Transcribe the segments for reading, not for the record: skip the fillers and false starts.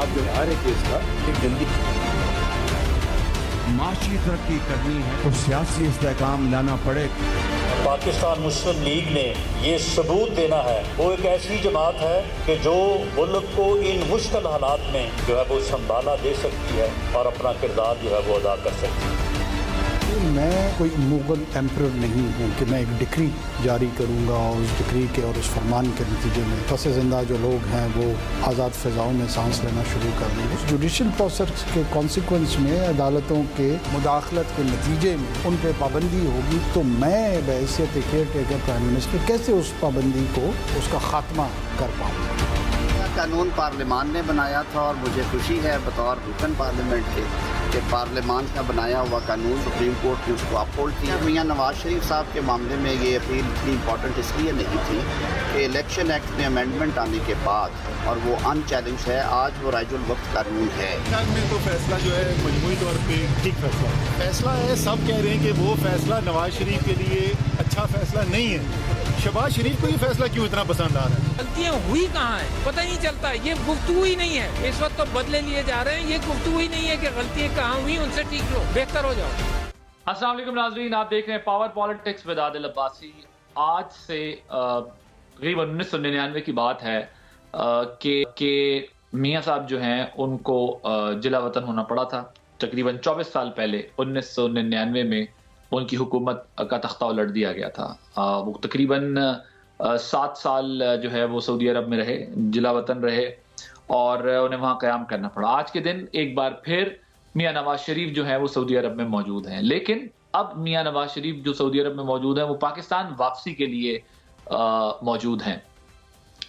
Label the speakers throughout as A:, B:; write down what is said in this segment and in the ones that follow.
A: अब जो हर एक केस का एक जल्दी
B: माशी तरक्की करनी है तो सियासी इस्तेहकाम लाना पड़े।
C: पाकिस्तान मुस्लिम लीग ने ये सबूत देना है, वो एक ऐसी जमात है कि जो मुल्क को इन मुश्किल हालात में जो है वो संभाला दे सकती है और अपना किरदार जो है वो अदा कर सकती है।
D: मैं कोई मुगल एम्परर नहीं हूँ कि मैं एक डिक्री जारी करूँगा और उस डिक्री के और उस फरमान के नतीजे में फंसे जिंदा जो लोग हैं वो आज़ाद फ़िज़ाओं में सांस लेना शुरू कर देंगे। जुडिशल प्रोसेस के कॉन्सिक्वेंस में अदालतों के मुदाखलत के नतीजे में उन पर पाबंदी होगी, तो मैं बहैसियत केयर टेकर प्राइम मिनिस्टर कैसे उस पाबंदी को उसका ख़ात्मा कर पाऊँ।
E: कानून पार्लियामान ने बनाया था और मुझे खुशी है बतौर रुकन पार्लियामेंट के कि पार्लियामान का बनाया हुआ कानून सुप्रीम कोर्ट ने उसको अपहोल्ड किया। मियां नवाज शरीफ साहब के मामले में ये अपील इतनी इम्पॉर्टेंट इसलिए नहीं थी कि इलेक्शन एक्ट में अमेंडमेंट आने के बाद और वो अनचैलेंज है, आज वो राइजुल वक्त कानून है।
F: में तो फैसला जो है मजमूई तौर पे ठीक फैसला है। सब कह रहे हैं कि वो फैसला नवाज शरीफ के लिए अच्छा फैसला नहीं है। शहबाज शरीफ को ये फैसला क्यों इतना पसंद आ रहा है?
G: गलतियाँ हुई कहाँ है पता ही नहीं चलता। ये गुफ्तगू ही नहीं है। इस वक्त तो बदले लिए जा रहे हैं। ये गुफ्तगू ही नहीं है कि गलतियाँ कहाँ हुई, उनसे ठीक लो, बेहतर हो जाओ।
H: अस्सलाम वालेकुम नाज़रीन, आप देख रहे हैं power politics with Adil Abbasi. आज से तकरीबन 1999 की बात है कि मियाँ साहब जो हैं उनको जिला वतन होना पड़ा था। तकरीबन 24 साल पहले 1999 में उनकी हुकूमत का तख्ता उलट दिया गया था। वो तकरीबन 7 साल जो है वो सऊदी अरब में रहे, जिला वतन रहे और उन्हें वहाँ क़याम करना पड़ा। आज के दिन एक बार फिर मियाँ नवाज शरीफ जो है वो सऊदी अरब में मौजूद हैं, लेकिन अब मियाँ नवाज शरीफ जो सऊदी अरब में मौजूद हैं वो पाकिस्तान वापसी के लिए मौजूद हैं।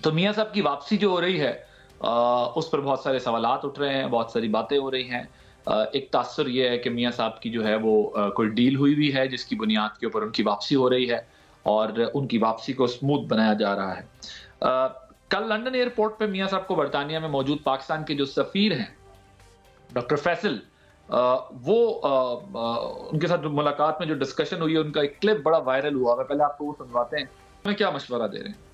H: तो मियाँ साहब की वापसी जो हो रही है उस पर बहुत सारे सवालात उठ रहे हैं, बहुत सारी बातें हो रही हैं। एक तासुर ये है कि मियाँ साहब की जो है वो कोई डील हुई भी है जिसकी बुनियाद के ऊपर उनकी वापसी हो रही है और उनकी वापसी को स्मूथ बनाया जा रहा है। कल लंदन एयरपोर्ट पे मियाँ साहब को बरतानिया में मौजूद पाकिस्तान के जो सफीर हैं डॉक्टर फैसल, वो उनके साथ मुलाकात में जो डिस्कशन हुई है उनका एक क्लिप बड़ा वायरल हुआ है। पहले आपको वो सुनवाते हैं, हमें क्या मशवरा दे रहे हैं।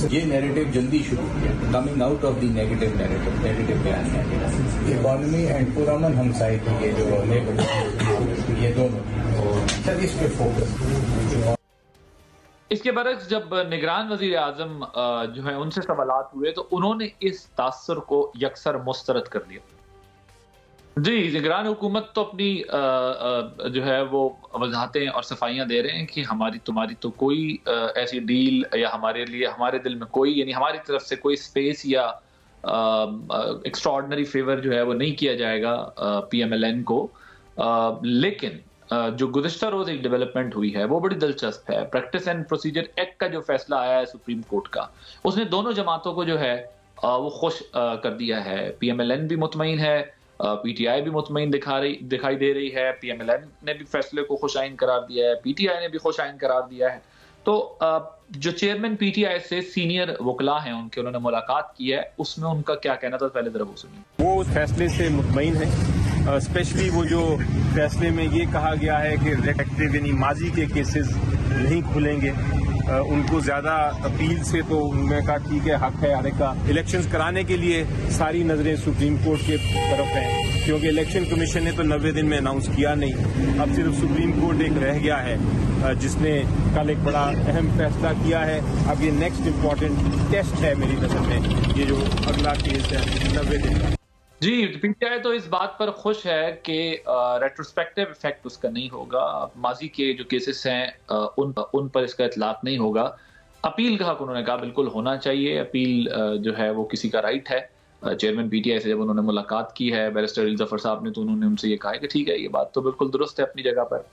A: ये नैरेटिव जल्दी शुरू किया, coming out of the negative बयान है। इकॉनमी एंड पुरअमन हमसाई थी ये जो ये दोनों सर इस पे फोकस।
H: इसके बरक्स जब निगरान वजीर आजम जो है उनसे सवालात हुए तो उन्होंने इस तासुर को यकसर मुस्तरद कर दिया। जी, निगरान हुकूमत तो अपनी जो है वो वजाहतें और सफाइयाँ दे रहे हैं कि हमारी तुम्हारी तो कोई ऐसी डील या हमारे लिए हमारे दिल में कोई यानी हमारी तरफ से कोई स्पेस या एक्स्ट्राऑर्डिनरी फेवर जो है वो नहीं किया जाएगा PMLN को। लेकिन जो गुज़िश्ता रोज एक डेवलपमेंट हुई है वो बड़ी दिलचस्प है। प्रैक्टिस एंड प्रोसीजर एक्ट का जो फैसला आया है सुप्रीम कोर्ट का, उसने दोनों जमातों को जो है वो खुश कर दिया है। PMLN भी मुतमईन है, PTI भी मुतमईन दिखाई दे रही है। PMLN ने भी फैसले को खुशाइन करार दिया है, PTI ने भी खुशाइन करार दिया है। तो जो चेयरमैन PTI से सीनियर वकला हैं उनके उन्होंने मुलाकात की है, उसमें उनका क्या कहना था पहले जरा वो सुनिए।
F: वो उस फैसले से मुतमईन है, स्पेशली वो जो फैसले में ये कहा गया है कि रेट्रोस्पेक्टिव यानी माजी के केसेस नहीं खुलेंगे। उनको ज्यादा अपील से तो उन्होंने कहा ठीक है, हक है हर एक का। इलेक्शंस कराने के लिए सारी नजरें सुप्रीम कोर्ट के तरफ हैं, क्योंकि इलेक्शन कमीशन ने तो 90 दिन में अनाउंस किया नहीं। अब सिर्फ सुप्रीम कोर्ट एक रह गया है जिसने कल एक बड़ा अहम फैसला किया है। अब ये नेक्स्ट इम्पोर्टेंट टेस्ट है मेरी नजर में, ये जो अगला केस है 90 दिन का।
H: जी, PTI तो इस बात पर खुश है कि रेट्रोस्पेक्टिव इफेक्ट उसका नहीं होगा। माजी के जो केसेस हैं उन पर इसका इतलाक नहीं होगा। अपील का हक उन्होंने कहा बिल्कुल होना चाहिए। अपील जो है वो किसी का राइट है। चेयरमैन PTI से जब उन्होंने मुलाकात की है बैरिस्टर अली जफर साहब ने, तो उन्होंने उनसे ये कहा है कि ठीक है, ये बात तो बिल्कुल दुरुस्त है अपनी जगह पर।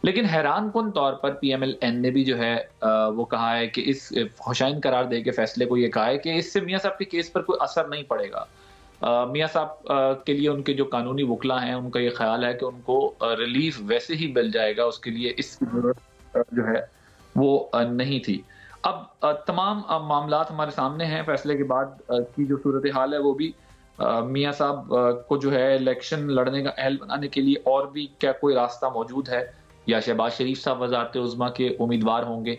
H: लेकिन हैरान कुन तौर पर PMLN ने भी जो है वो कहा है कि इस खुशाइन करार दे के फैसले को ये कहा है कि इससे मियाँ साहब के केस पर कोई असर नहीं पड़ेगा। मियाँ साहब के लिए उनके जो कानूनी वकला हैं उनका ये ख्याल है कि उनको रिलीफ वैसे ही मिल जाएगा, उसके लिए इसकी जरूरत जो है वो नहीं थी। अब तमाम मामलात हमारे सामने हैं। फैसले के बाद की जो सूरत हाल है वो भी मियाँ साहब को जो है इलेक्शन लड़ने का अहल बनाने के लिए और भी क्या कोई रास्ता मौजूद है, या शहबाज शरीफ साहब वज़ारत उज़्मा के उम्मीदवार होंगे।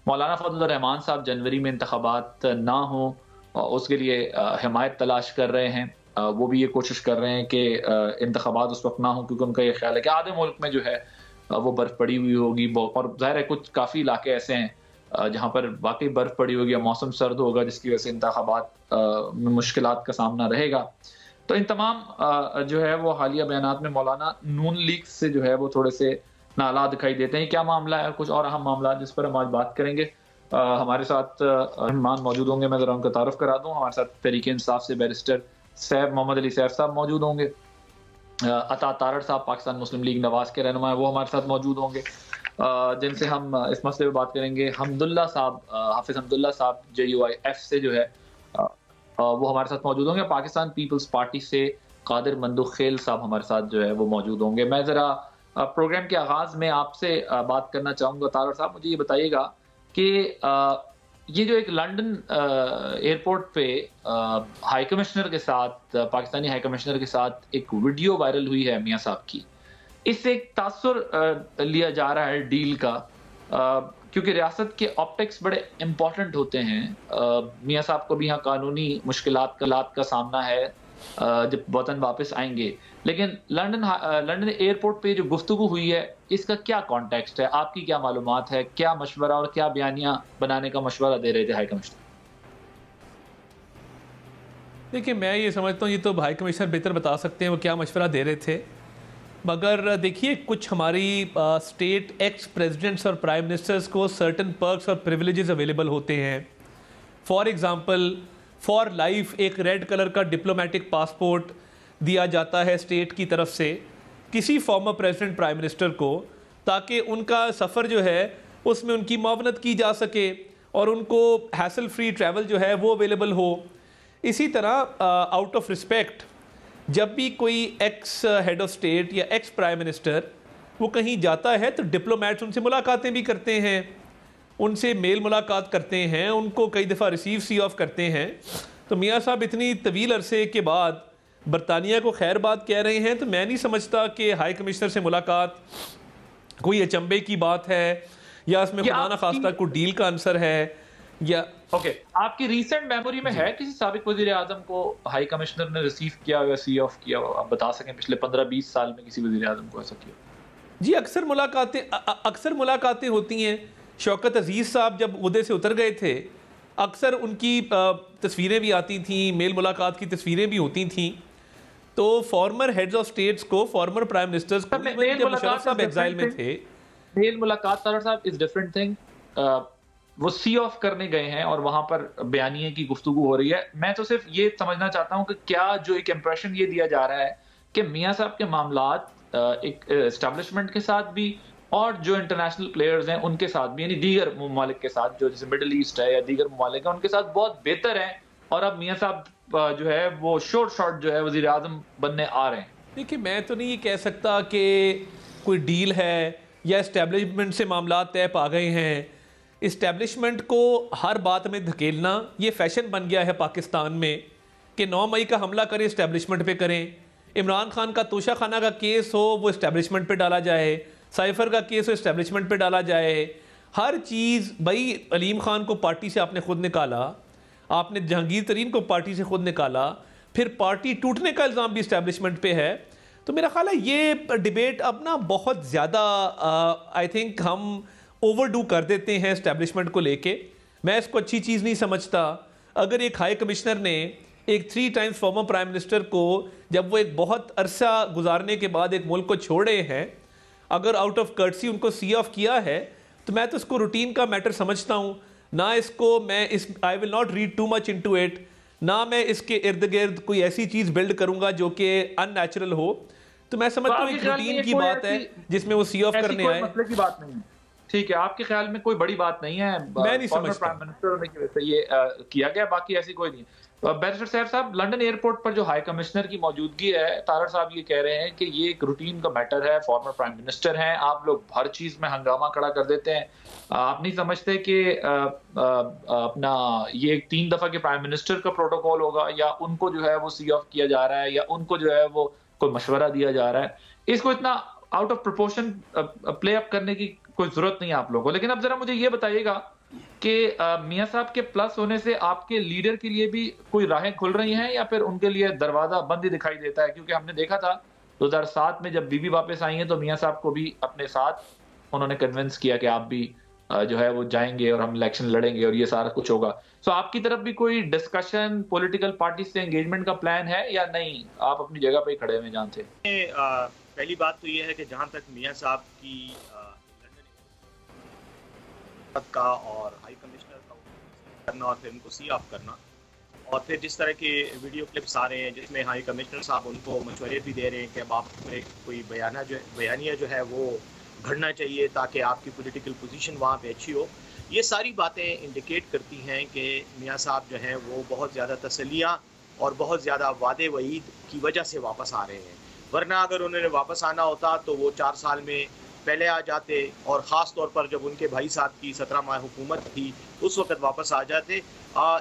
H: मौलाना फजल रहमान साहब जनवरी में इंतखाबात ना हो उसके लिए हिमायत तलाश कर रहे हैं। वो भी ये कोशिश कर रहे हैं कि इंतखाबात उस वक्त ना हो, क्योंकि उनका ये ख्याल है कि आधे मुल्क में जो है वो बर्फ़ पड़ी हुई होगी, और ज़ाहिर है कुछ काफ़ी इलाके ऐसे हैं जहाँ पर वाकई बर्फ़ पड़ी होगी या मौसम सर्द होगा, जिसकी वजह से इंतखाबात में मुश्किलात का सामना रहेगा। तो इन तमाम जो है वो हालिया बयानात में मौलाना नून लीग से जो है वो थोड़े से नाला दिखाई देते हैं। क्या मामला है, कुछ और अहम मामला जिस पर हम आज बात करेंगे। हमारे साथ मेहमान मौजूद होंगे, मैं ज़रा उनका तारुफ करा दूं। हमारे साथ तहरीक इंसाफ से बैरिस्टर सैफ मोहम्मद अली सैफ साहब मौजूद होंगे। अता तारड़ साहब पाकिस्तान मुस्लिम लीग नवाज के रहनुमा, वो हमारे साथ मौजूद होंगे, जिनसे हम इस मसले पर बात करेंगे। हमदुल्ला साहब, हाफिज हमदुल्ला साहब JUIF से जो है वो हमारे साथ मौजूद होंगे। पाकिस्तान पीपल्स पार्टी से कादिर मंदुख खेल साहब हमारे साथ जो है वो मौजूद होंगे। मैं ज़रा प्रोग्राम के आगाज़ में आपसे बात करना चाहूँगा। तारड़ साहब, मुझे ये बताइएगा कि ये जो एक लंदन एयरपोर्ट पे हाई कमिश्नर के साथ, पाकिस्तानी हाई कमिश्नर के साथ एक वीडियो वायरल हुई है मियाँ साहब की, इससे एक तासुर लिया जा रहा है डील का, क्योंकि रियासत के ऑप्टिक्स बड़े इम्पोर्टेंट होते हैं। मियाँ साहब को भी यहाँ कानूनी मुश्किलात का सामना है जब वतन वापस आएंगे, लेकिन लंदन एयरपोर्ट पे जो गुफ्तगू हुई है इसका क्या कॉन्टेक्स्ट है, आपकी क्या मालूमात है, क्या मशवरा और क्या बयानियां बनाने का मशवरा दे रहे थे हाई कमिश्नर?
I: देखिए, मैं ये समझता हूँ ये तो हाई कमिश्नर बेहतर बता सकते हैं वो क्या मशवरा दे रहे थे, मगर देखिए कुछ हमारी स्टेट एक्स प्रेसिडेंट्स और प्राइम मिनिस्टर्स को सर्टन पर्क्स और प्रिविलेजेस अवेलेबल होते हैं। फॉर एग्ज़ाम्पल, फॉर लाइफ एक रेड कलर का डिप्लोमेटिक पासपोर्ट दिया जाता है स्टेट की तरफ से किसी फॉर्मर प्रेसिडेंट प्राइम मिनिस्टर को, ताकि उनका सफ़र जो है उसमें उनकी मुआवनत की जा सके और उनको हैसल फ्री ट्रैवल जो है वो अवेलेबल हो। इसी तरह आउट ऑफ रिस्पेक्ट जब भी कोई एक्स हेड ऑफ स्टेट या एक्स प्राइम मिनिस्टर वो कहीं जाता है तो डिप्लोमेट्स उनसे मुलाकातें भी करते हैं, उनसे मेल मुलाकात करते हैं, उनको कई दफ़ा रिसीव सी ऑफ करते हैं। तो मियाँ साहब इतनी तवील अरसे के बाद बरतानिया को खैर बात कह रहे हैं, तो मैं नहीं समझता कि हाई कमिश्नर से मुलाकात कोई अचंभे की बात है या इसमें खुदा न खास्ता कोई डील का आंसर है या
H: आपकी रीसेंट मेमोरी में है किसी साबिक वजीर आजम को हाई कमिश्नर ने रिसीव किया या सी ऑफ किया, आप बता सकें पिछले 15-20 साल में किसी वजीर आजम को ऐसा किया?
I: जी, अक्सर मुलाकातें होती हैं। शौकत अजीज़ साहब जब उहदे से उतर गए थे, अक्सर उनकी तस्वीरें भी आती थीं, मेल मुलाकात की तस्वीरें भी होती थीं। तो फॉर्मर हेड्स ऑफ स्टेट्स को, फॉर्मर प्राइम मिनिस्टर्स को, जब मुशर्रफ साहब एग्जाइल में थे,
H: मेल मुलाकात तारड़ साहब इज डिफरेंट थिंग। वो सी ऑफ करने गए हैं और वहां पर बयानिए की गुफ्तगू हो रही है। मैं तो सिर्फ ये समझना चाहता हूँ कि क्या जो एक इंप्रेशन ये दिया जा रहा है कि मियाँ साहब के मामलात एक एस्टेब्लिशमेंट के साथ भी और जो इंटरनेशनल प्लेयर्स हैं उनके साथ भी, यानी दीगर ममालिक के साथ, जो जैसे मिडल ईस्ट है या दीगर ममालिक है, उनके साथ बहुत बेहतर है, और अब मियाँ साहब जो है वो शॉर्ट जो है वजीर आजम बनने आ रहे हैं।
I: देखिए, मैं तो नहीं ये कह सकता कि कोई डील है या इस्टेब्लिशमेंट से मामला तय पा गए हैं। इस्टेब्लिशमेंट को हर बात में धकेलना ये फैशन बन गया है पाकिस्तान में कि 9 मई का हमला करें इस्टेब्लिशमेंट पे करें, इमरान खान का तोशा खाना का केस हो वो इस्टेब्लिशमेंट पे डाला जाए, साइफर का केस हो इस्टेब्लिशमेंट पे डाला जाए। हर चीज़, भाई अलीम खान को पार्टी से आपने खुद निकाला, आपने जहांगीर तरीन को पार्टी से खुद निकाला, फिर पार्टी टूटने का इल्ज़ाम भी इस्टेब्लिशमेंट पे है। तो मेरा ख्याल है ये डिबेट अब ना बहुत ज़्यादा आई थिंक हम ओवरडू कर देते हैं इस्टेब्लिशमेंट को लेके। मैं इसको अच्छी चीज़ नहीं समझता। अगर एक हाई कमिश्नर ने एक 3 टाइम्स फॉर्मर प्राइम मिनिस्टर को, जब वो एक बहुत अरसा गुजारने के बाद एक मुल्क को छोड़े हैं, अगर आउट ऑफ कर्टसी उनको सी ऑफ किया है, तो मैं तो इसको रूटीन का मैटर समझता हूँ। ना इसको मैं I will not read too much into it, ना मैं इसके इर्द गिर्द कोई ऐसी चीज़ बिल्ड करूँगा जो कि अननेचुरल हो। तो मैं समझता हूँ एक रूटीन की बात है जिसमें वो सी ऑफ करने आए।
H: मसले की बात नहीं है, ठीक है, आपके ख्याल में कोई बड़ी बात नहीं है,
I: मैं नहीं समझता
H: प्राइम मिनिस्टर होने की वजह से ये किया गया, बाकी ऐसी कोई नहीं है। बैरिस्टर सैफ साहब, लंदन एयरपोर्ट पर जो हाई कमिश्नर की मौजूदगी है, तारड़ साहब ये कह रहे हैं कि ये एक रूटीन का मैटर है, फॉर्मर प्राइम मिनिस्टर हैं, आप लोग हर चीज में हंगामा खड़ा कर देते हैं। आप नहीं समझते कि अपना ये 3 दफा के प्राइम मिनिस्टर का प्रोटोकॉल होगा, या उनको जो है वो सी ऑफ किया जा रहा है, या उनको जो है वो कोई मशवरा दिया जा रहा है? इसको इतना out of proportion play up करने की कोई जरूरत नहीं है आप लोगों को। लेकिन अब जरा मुझे ये बताइएगा कि मियां साहब के प्लस होने से आपके लीडर के लिए भी कोई राहें खुल रही हैं या फिर उनके लिए दरवाजा बंद ही दिखाई देता है? क्योंकि हमने देखा था 2007 में जब बीबी वापस आई हैं तो मियां साहब को भी अपने साथ उन्होंने कन्विंस किया कि आप भी जो है वो जाएंगे और हम इलेक्शन लड़ेंगे और ये सारा कुछ होगा। सो आपकी तरफ भी कोई डिस्कशन पॉलिटिकल पार्टी से एंगेजमेंट का प्लान है या नहीं, आप अपनी जगह पे ही खड़े हुए जानते?
J: पहली बात तो ये है कि जहां तक मियां साहब की का और हाई कमिश्नर का करना और फिर उनको सी ऑफ करना, और फिर जिस तरह के वीडियो क्लिप्स आ रहे हैं जिसमें हाई कमिश्नर साहब उनको मशवरे भी दे रहे हैं कि अब आप कोई बयानिया जो है वो घड़ना चाहिए ताकि आपकी पॉलिटिकल पोजीशन वहाँ पे अच्छी हो, ये सारी बातें इंडिकेट करती हैं कि मियां साहब जो हैं वो बहुत ज़्यादा तसल्लियाँ और बहुत ज़्यादा वादे वईद की वजह से वापस आ रहे हैं। वरना अगर उन्होंने वापस आना होता तो वो 4 साल में पहले आ जाते, और ख़ास तौर पर जब उनके भाई साहब की 17 माह हुकूमत थी उस वक्त वापस आ जाते।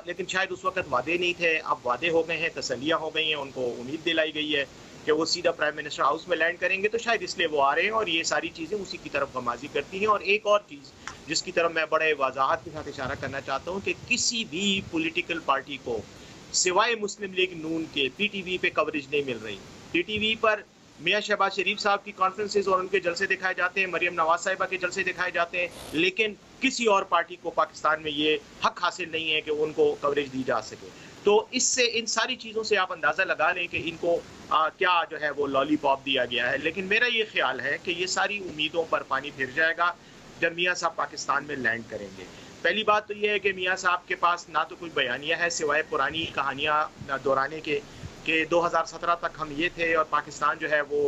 J: लेकिन शायद उस वक्त वादे नहीं थे, अब वादे हो गए हैं, तसल्लियाँ हो गई हैं, उनको उम्मीद दिलाई गई है कि वो सीधा प्राइम मिनिस्टर हाउस में लैंड करेंगे, तो शायद इसलिए वो आ रहे हैं और ये सारी चीज़ें उसी की तरफ गमाजी करती हैं। और एक और चीज़ जिसकी तरफ मैं बड़े वजाहत के साथ इशारा करना चाहता हूँ कि किसी भी पॉलिटिकल पार्टी को सिवाय मुस्लिम लीग नून के PTV पे कवरेज नहीं मिल रही। PTV पर मियां शहबाज शरीफ साहब की कॉन्फ्रेंसेज और उनके जलसे दिखाए जाते हैं, मरियम नवाज साहिबा के जलसे दिखाए जाते हैं, लेकिन किसी और पार्टी को पाकिस्तान में ये हक हासिल नहीं है कि उनको कवरेज दी जा सके। तो इससे इन सारी चीज़ों से आप अंदाज़ा लगा लें कि इनको क्या जो है वो लॉलीपॉप दिया गया है। लेकिन मेरा ये ख्याल है कि ये सारी उम्मीदों पर पानी फिर जाएगा जब मियां साहब पाकिस्तान में लैंड करेंगे। पहली बात तो ये है कि मियां साहब के पास ना तो कोई बयानिया है सिवाय पुरानी कहानियाँ दोहराने के 2017 तक हम ये थे और पाकिस्तान जो है वो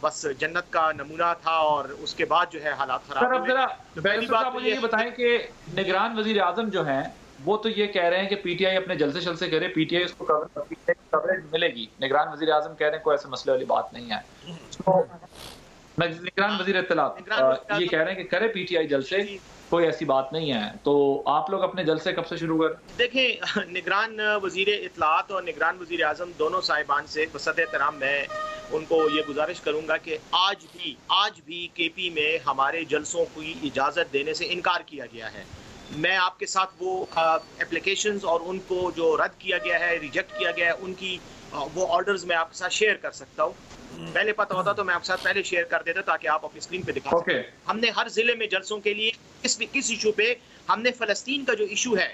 J: बस जन्नत का नमूना था और उसके बाद जो है हालात खराब हुए।
H: तो पहली बात मुझे ये बताएं कि निगरान वजीर आजम जो हैं वो तो ये कह रहे हैं कि PTI अपने जलसे शलसे करे, PTI उसको कवरेज मिलेगी। निगरान वजीर आजम कह रहे हैं कोई ऐसे मसले वाली बात नहीं है। तो निगरान वजीर इत्तलात ये कह रहे हैं कि करे PTI जलसे, कोई ऐसी बात नहीं है। तो आप लोग अपने जलसे कब से शुरू कर?
J: देखें, निगरान वजीर इत्तलात और निगरान वजीर आजम दोनों साहिबान से बसत एहतराम मैं उनको ये गुजारिश करूंगा कि आज भी KP में हमारे जलसों की इजाज़त देने से इनकार किया गया है। मैं आपके साथ वो एप्लीकेशंस और उनको जो रद्द किया गया है, रिजेक्ट किया गया है, उनकी वो ऑर्डर्स मैं आपके साथ शेयर कर सकता हूँ। पहले पता होता तो मैं आपके साथ पहले शेयर कर देता ताकि आप अपनी स्क्रीन पे दिखा सकें। हमने हर जिले में जलसों के लिए किस इशू पे हमने फ़लस्तीन का जो इशू है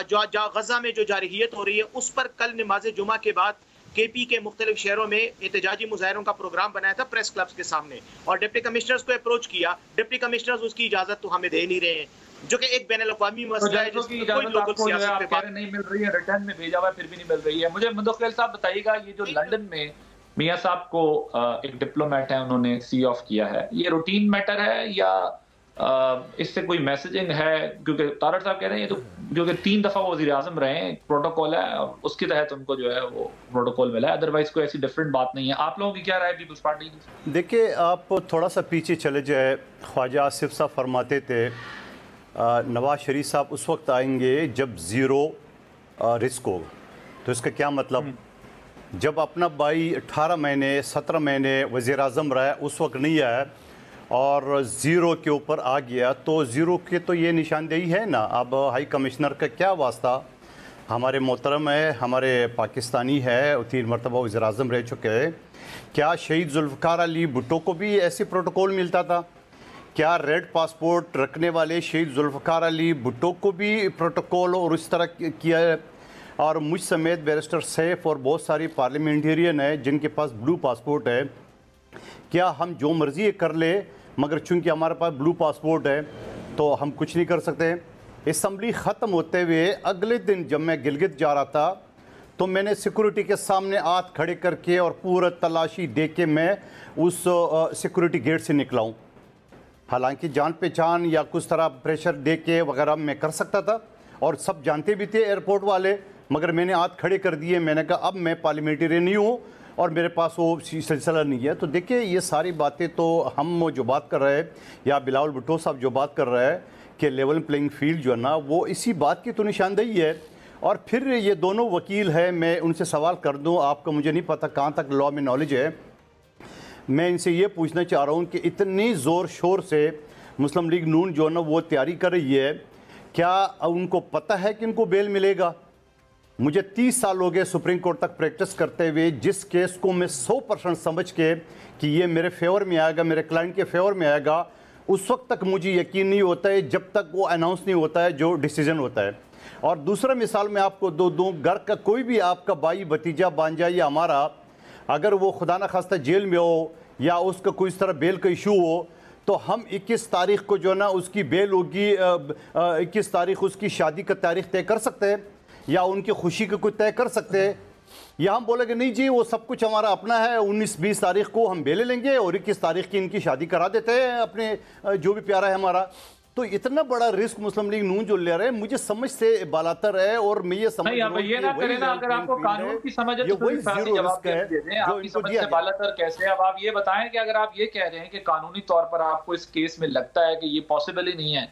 J: जो गजा में जो जारहियत हो रही है उस पर कल नमाज जुमा के बाद KP के मुख्तलिफ शहरों में एहतजाजी मुजाहरों का प्रोग्राम बनाया था प्रेस क्लब्स के सामने, और डिप्टी कमिश्नर्स को अप्रोच किया। डिप्टी कमिश्नर्स उसकी इजाजत तो हमें दे नहीं रहे हैं, जो कि एक बैनुल-अक़वामी मसला है जिसमें कोई लोकल सियासत पे बात
H: नहीं मिल रही है। रिटर्न में भेजा हुआ फिर भी नहीं मिल रही है। मुझे मुदख्खिल साहब बताइएगा, ये जो लंदन में मियां साहब को एक डिप्लोमेट है उन्होंने सी ऑफ किया है, ये रूटीन मैटर है या इससे कोई मैसेजिंग है? क्योंकि तारड़ साहब कह रहे हैं ये तो जो कि 3 दफा वो वज़ीर आज़म रहे हैं, प्रोटोकॉल है और उसके तहत उनको जो है वो प्रोटोकॉल मिला है, अदरवाइज कोई ऐसी डिफरेंट बात नहीं है। आप लोगों की क्या राय है पीपल्स पार्टी की?
K: देखिए, आप थोड़ा सा पीछे चले जाए, ख्वाजा आसिफ साहब फरमाते थे नवाज शरीफ साहब उस वक्त आएंगे जब ज़ीरो रिस्क हो। तो इसका क्या मतलब? जब अपना भाई 18 महीने 17 महीने वज़ीर आज़म रहा है उस वक्त नहीं आया और ज़ीरो के ऊपर आ गया, तो ज़ीरो के तो ये निशानदेही है ना। अब हाई कमिश्नर का क्या वास्ता? हमारे मोहतरम है, हमारे पाकिस्तानी है, 3 मरतबा वज़ीर आज़म रह चुके हैं। क्या शहीद जुल्फ़िकार अली भुट्टो को भी ऐसे प्रोटोकॉल मिलता था? क्या रेड पासपोर्ट रखने वाले शहीद जुल्फ़िकार अली भुट्टो को भी प्रोटोकॉल और इस तरह किया है? और मुझ समेत बैरिस्टर सैफ और बहुत सारी पार्लियामेंटेरियन है जिनके पास ब्लू पासपोर्ट है। क्या हम जो मर्ज़ी कर ले, मगर चूंकि हमारे पास ब्लू पासपोर्ट है तो हम कुछ नहीं कर सकते? असम्बली ख़त्म होते हुए अगले दिन जब मैं गिलगित जा रहा था तो मैंने सिक्योरिटी के सामने हाथ खड़े करके और पूरा तलाशी दे के मैं उस सिक्योरिटी गेट से निकला हूँ। हालांकि जान पहचान या कुछ तरह प्रेशर दे के वगैरह मैं कर सकता था और सब जानते भी थे एयरपोर्ट वाले, मगर मैंने हाथ खड़े कर दिए। मैंने कहा अब मैं पार्लियामेंटेरियन नहीं हूँ और मेरे पास वो सिलसिला नहीं है। तो देखिए, ये सारी बातें तो हम जो बात कर रहे हैं या बिलावल भुट्टो साहब जो बात कर रहे हैं कि लेवल प्लेइंग फील्ड जो है ना, वो इसी बात की तो निशानदेही है। और फिर ये दोनों वकील हैं, मैं उनसे सवाल कर दूं, आपका मुझे नहीं पता कहाँ तक लॉ में नॉलेज है। मैं इनसे ये पूछना चाह रहा हूँ कि इतनी ज़ोर शोर से मुस्लिम लीग नून जो है ना वो तैयारी कर रही है, क्या उनको पता है कि इनको बेल मिलेगा? मुझे 30 साल हो गए सुप्रीम कोर्ट तक प्रैक्टिस करते हुए, जिस केस को मैं 100% समझ के कि ये मेरे फेवर में आएगा, मेरे क्लाइंट के फेवर में आएगा, उस वक्त तक मुझे यकीन नहीं होता है जब तक वो अनाउंस नहीं होता है जो डिसीजन होता है। और दूसरा मिसाल मैं आपको दूँ, घर का कोई भी आपका भाई भतीजा भांजा या हमारा, अगर वो खुदा न खास्ता जेल में हो या उसका कोई इस तरह बेल का इशू हो, तो हम 21 तारीख को जो ना उसकी बेल होगी, 21 तारीख उसकी शादी का तारीख तय कर सकते हैं या उनकी खुशी का कुछ तय कर सकते हैं, या हम बोलेंगे नहीं जी वो सब कुछ हमारा अपना है, 19-20 तारीख को हम बेले लेंगे और 21 तारीख की इनकी शादी करा देते हैं अपने जो भी प्यारा है हमारा। तो इतना बड़ा रिस्क मुस्लिम लीग नून जो ले रहे हैं मुझे समझ से बालातर है। और मैं ये समझ रहा हूं
H: ये ना करें ना, अगर आपको कानून की समझ है तो
K: वही जीरो रिस्क है
H: आपकी समझ से बालातर कैसे। अब आप ये बताएं कि अगर आप ये कह रहे हैं कि कानूनी तौर पर आपको इस केस में लगता है कि ये पॉसिबल ही नहीं है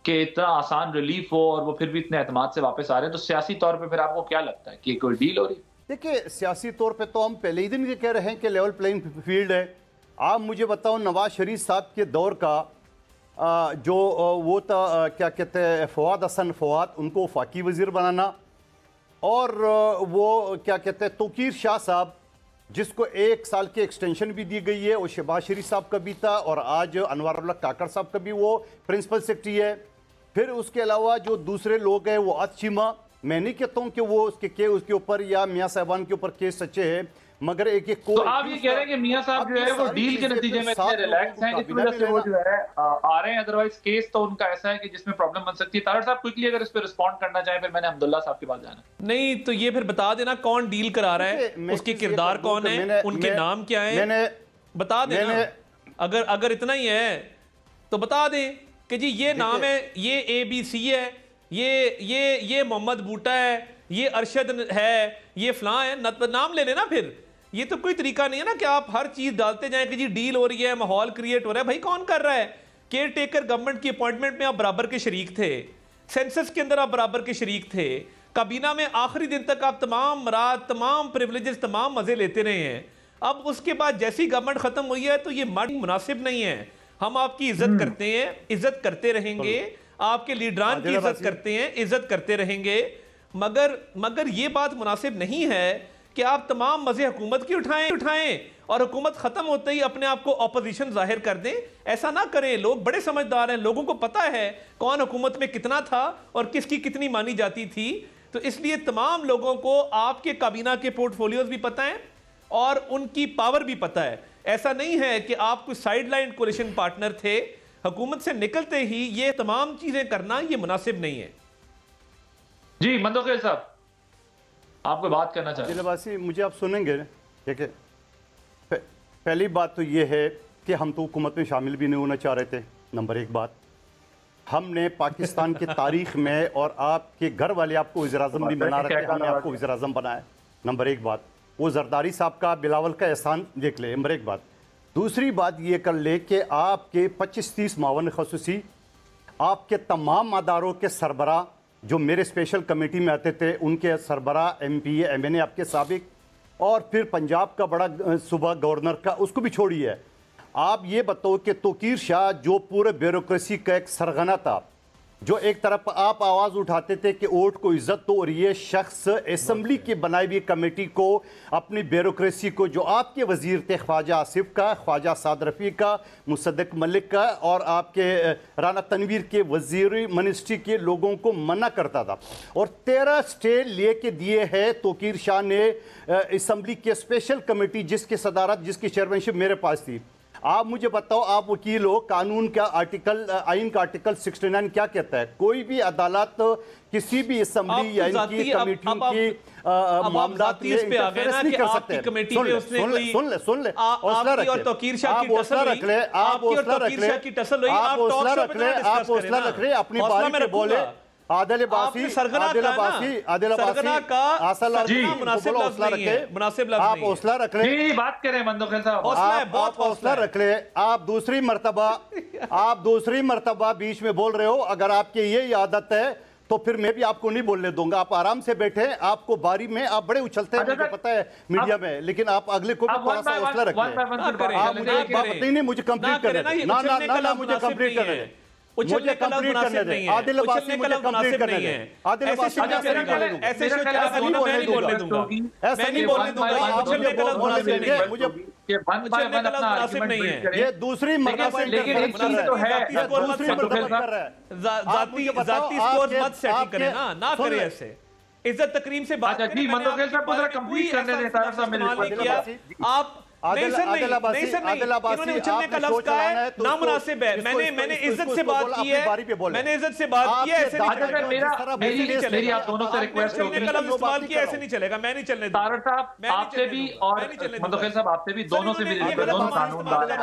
H: कि इतना आसान रिलीफ हो और वो फिर भी इतने एतमाद से वापस आ रहे हैं, तो सियासी तौर पर फिर आपको क्या लगता है कि कोई डील हो रही है?
K: देखिए, सियासी तौर पे तो हम पहले ही दिन ये कह रहे हैं कि लेवल प्लेइंग फील्ड है। आप मुझे बताओ, नवाज शरीफ साहब के दौर का जो वो था क्या कहते हैं फवाद हसन फवाद, उनको वफाकी वज़ीर बनाना, और वो क्या कहते हैं तौकीर शाह साहब जिसको 1 साल की एक्सटेंशन भी दी गई है, वो शहबाज शरीफ साहब का भी था, और आज अनवारुल्लाह काकड़ साहब का भी वो प्रिंसिपल सेक्रेटरी है। फिर उसके अलावा जो दूसरे लोग हैं वो अचीमा, मैं नहीं कहता हूँ कि वो उसके ऊपर या मियाँ साहबान के ऊपर केस सच्चे हैं, मगर एक
H: तो आप ये कह रहे हैं कि मियाँ साहब जो है वो डील के नतीजे में इतने रिलैक्स हैं जिस वजह से वो जो है आ रहे हैं, अदरवाइज केस तो उनका ऐसा है कि जिसमें प्रॉब्लम बन सकती है। तारड़ साहब क्विकली अगर इस पे रिस्पॉन्ड करना चाहें, फिर मैंने अब्दुल्ला साहब के पास जाना।
I: नहीं तो ये फिर बता देना कौन डील करा रहा है, उसके किरदार कौन है, उनके नाम क्या है, बता देना। अगर इतना ही है तो बता दें कि जी ये नाम है, ये ABC है, ये मोहम्मद बूटा है, ये अरशद है, ये फलां है, नाम ले लेना। फिर ये तो कोई तरीका नहीं है ना कि आप हर चीज डालते जाएं कि जी डील हो रही है, माहौल क्रिएट हो रहा है। भाई कौन कर रहा है? केयर टेकर गवर्नमेंट की अपॉइंटमेंट में आप बराबर के शरीक थे, सेंसस के अंदर आप बराबर के शरीक थे, काबीना में आखिरी दिन तक आप तमाम रात, तमाम प्रिविलेजेस, तमाम मजे लेते रहे हैं। अब उसके बाद जैसी गवर्नमेंट खत्म हुई है तो ये मर्ड मुनासिब नहीं है। हम आपकी इज्जत करते हैं, इज्जत करते रहेंगे, आपके लीडरान की इज्जत करते हैं, इज्जत करते रहेंगे, मगर ये बात मुनासिब नहीं है कि आप तमाम मजे हुकूमत की उठाएं और हुकूमत खत्म होते ही अपने आप को ऑपोजिशन जाहिर कर दें। ऐसा ना करें। लोग बड़े समझदार हैं, लोगों को पता है कौन हुकूमत में कितना था और किसकी कितनी मानी जाती थी। तो इसलिए तमाम लोगों को आपके काबीना के पोर्टफोलियोज भी पता है और उनकी पावर भी पता है। ऐसा नहीं है कि आप कोई साइडलाइन कोलिशन पार्टनर थे, हुकूमत से निकलते ही ये तमाम चीजें करना ये मुनासिब नहीं है।
H: जी मंदोखेल साहब, आपको बात करना चाहिए।
K: दिलबासी, मुझे आप सुनेंगे? ठीक है, पहली बात तो ये है कि हम तो हुकूमत में शामिल भी नहीं होना चाह रहे थे। नंबर 1 बात, हमने पाकिस्तान की तारीख में, और आपके घर वाले आपको वज़ीर-ए-आज़म भी बना रहे थे, हमने आपको वज़ीर-ए-आज़म बनाया। नंबर 1 बात, वो जरदारी साहब का बिलावल का एहसान देख ले। नंबर 1 बात। दूसरी बात ये कर ले कि आपके 25-30 मावन खसूसी, आपके तमाम अदारों के सरबरा जो मेरे स्पेशल कमेटी में आते थे, उनके सरबरा MP MNA आपके साबिक, और फिर पंजाब का बड़ा सूबा गवर्नर का, उसको भी छोड़िए। आप ये बताओ कि तौकीर शाह जो पूरे ब्यूरोक्रेसी का एक सरगना था, जो एक तरफ आप आवाज़ उठाते थे कि वोट को इज्जत दो, और ये शख्स असम्बली की बनाई हुई कमेटी को, अपनी ब्यूरोक्रेसी को, जो आपके वजीर थे ख्वाजा आसिफ का, ख्वाजा साद रफ़ी का, मुसद्दक मलिक का, और आपके राना तनवीर के वजीर मिनिस्ट्री के लोगों को मना करता था, और 13 स्टे ले के दिए हैं तौकीर शाह ने असम्बली के स्पेशल कमेटी जिसकी सदारत, जिसकी चेयरमैनशिप मेरे पास थी। आप मुझे बताओ, आप वकील हो, कानून का आइन का आर्टिकल 69 क्या कहता है? कोई भी अदालत किसी भी असेंबली या इनकी कमेटियों की मामलात में इंटरफेरेंस नहीं कर सकते। सुन ले, हौसला रख ले, आप हौसला रख ले, आप हौसला रख ले, आप हौसला रख ले, आप हौसला रख ले, अपनी बारी पे बोले। आदिल अब्बासी आप हौसला रख ले,
H: बात करें मंदोखेल साहब,
K: आप हौसला रख ले। आप दूसरी मर्तबा बीच में बोल रहे हो। अगर आपकी यही आदत है तो फिर मैं भी आपको नहीं बोलने दूंगा। आप आराम से बैठे, आपको बारी में आप बड़े उछलते हैं, मुझे पता है मीडिया में, लेकिन आप अगले को भी थोड़ा सा हौसला रखें। आप मुझे नहीं, मुझे कंप्लीट करने दें। ना मुझे कंप्लीट करने दें, मुझे कंप्लीट करने दें। आदिल अब्बासी मुझे कंप्लीट करने दें। आदिल अब्बासी ऐसे नहीं बोलने दूंगा, ऐसे नहीं बोलने दूंगा, ऐसे नहीं बोलने दूंगा। आप मुझे बोलने देंगे, मुझे ये दूसरी मरतबा
I: जाती स्कोर मत सेटिंग करें ना करें ऐसे। इज्जत तकरीम से बात
H: करें। कंप्लीट करने दें सारा सा मैंने
I: आप नहीं सर, नहीं सर, नहीं, इन्होंने उछलने का लफ्ज कहा है, नामुनासिब है। मैंने इज्जत से बात की है, मैंने इज्जत से बात की है, ऐसे नहीं चलेगा।
H: मेरी आप दोनों से रिक्वेस्ट होगी,
I: का लफ्ज इस्तेमाल किया, ऐसे नहीं चलेगा, मैं नहीं चलने दूंगा।
H: तारड़ साहब आपसे भी और मंदोखेल साहब आपसे भी, दोनों से मेरी दोनों कानूनदान है,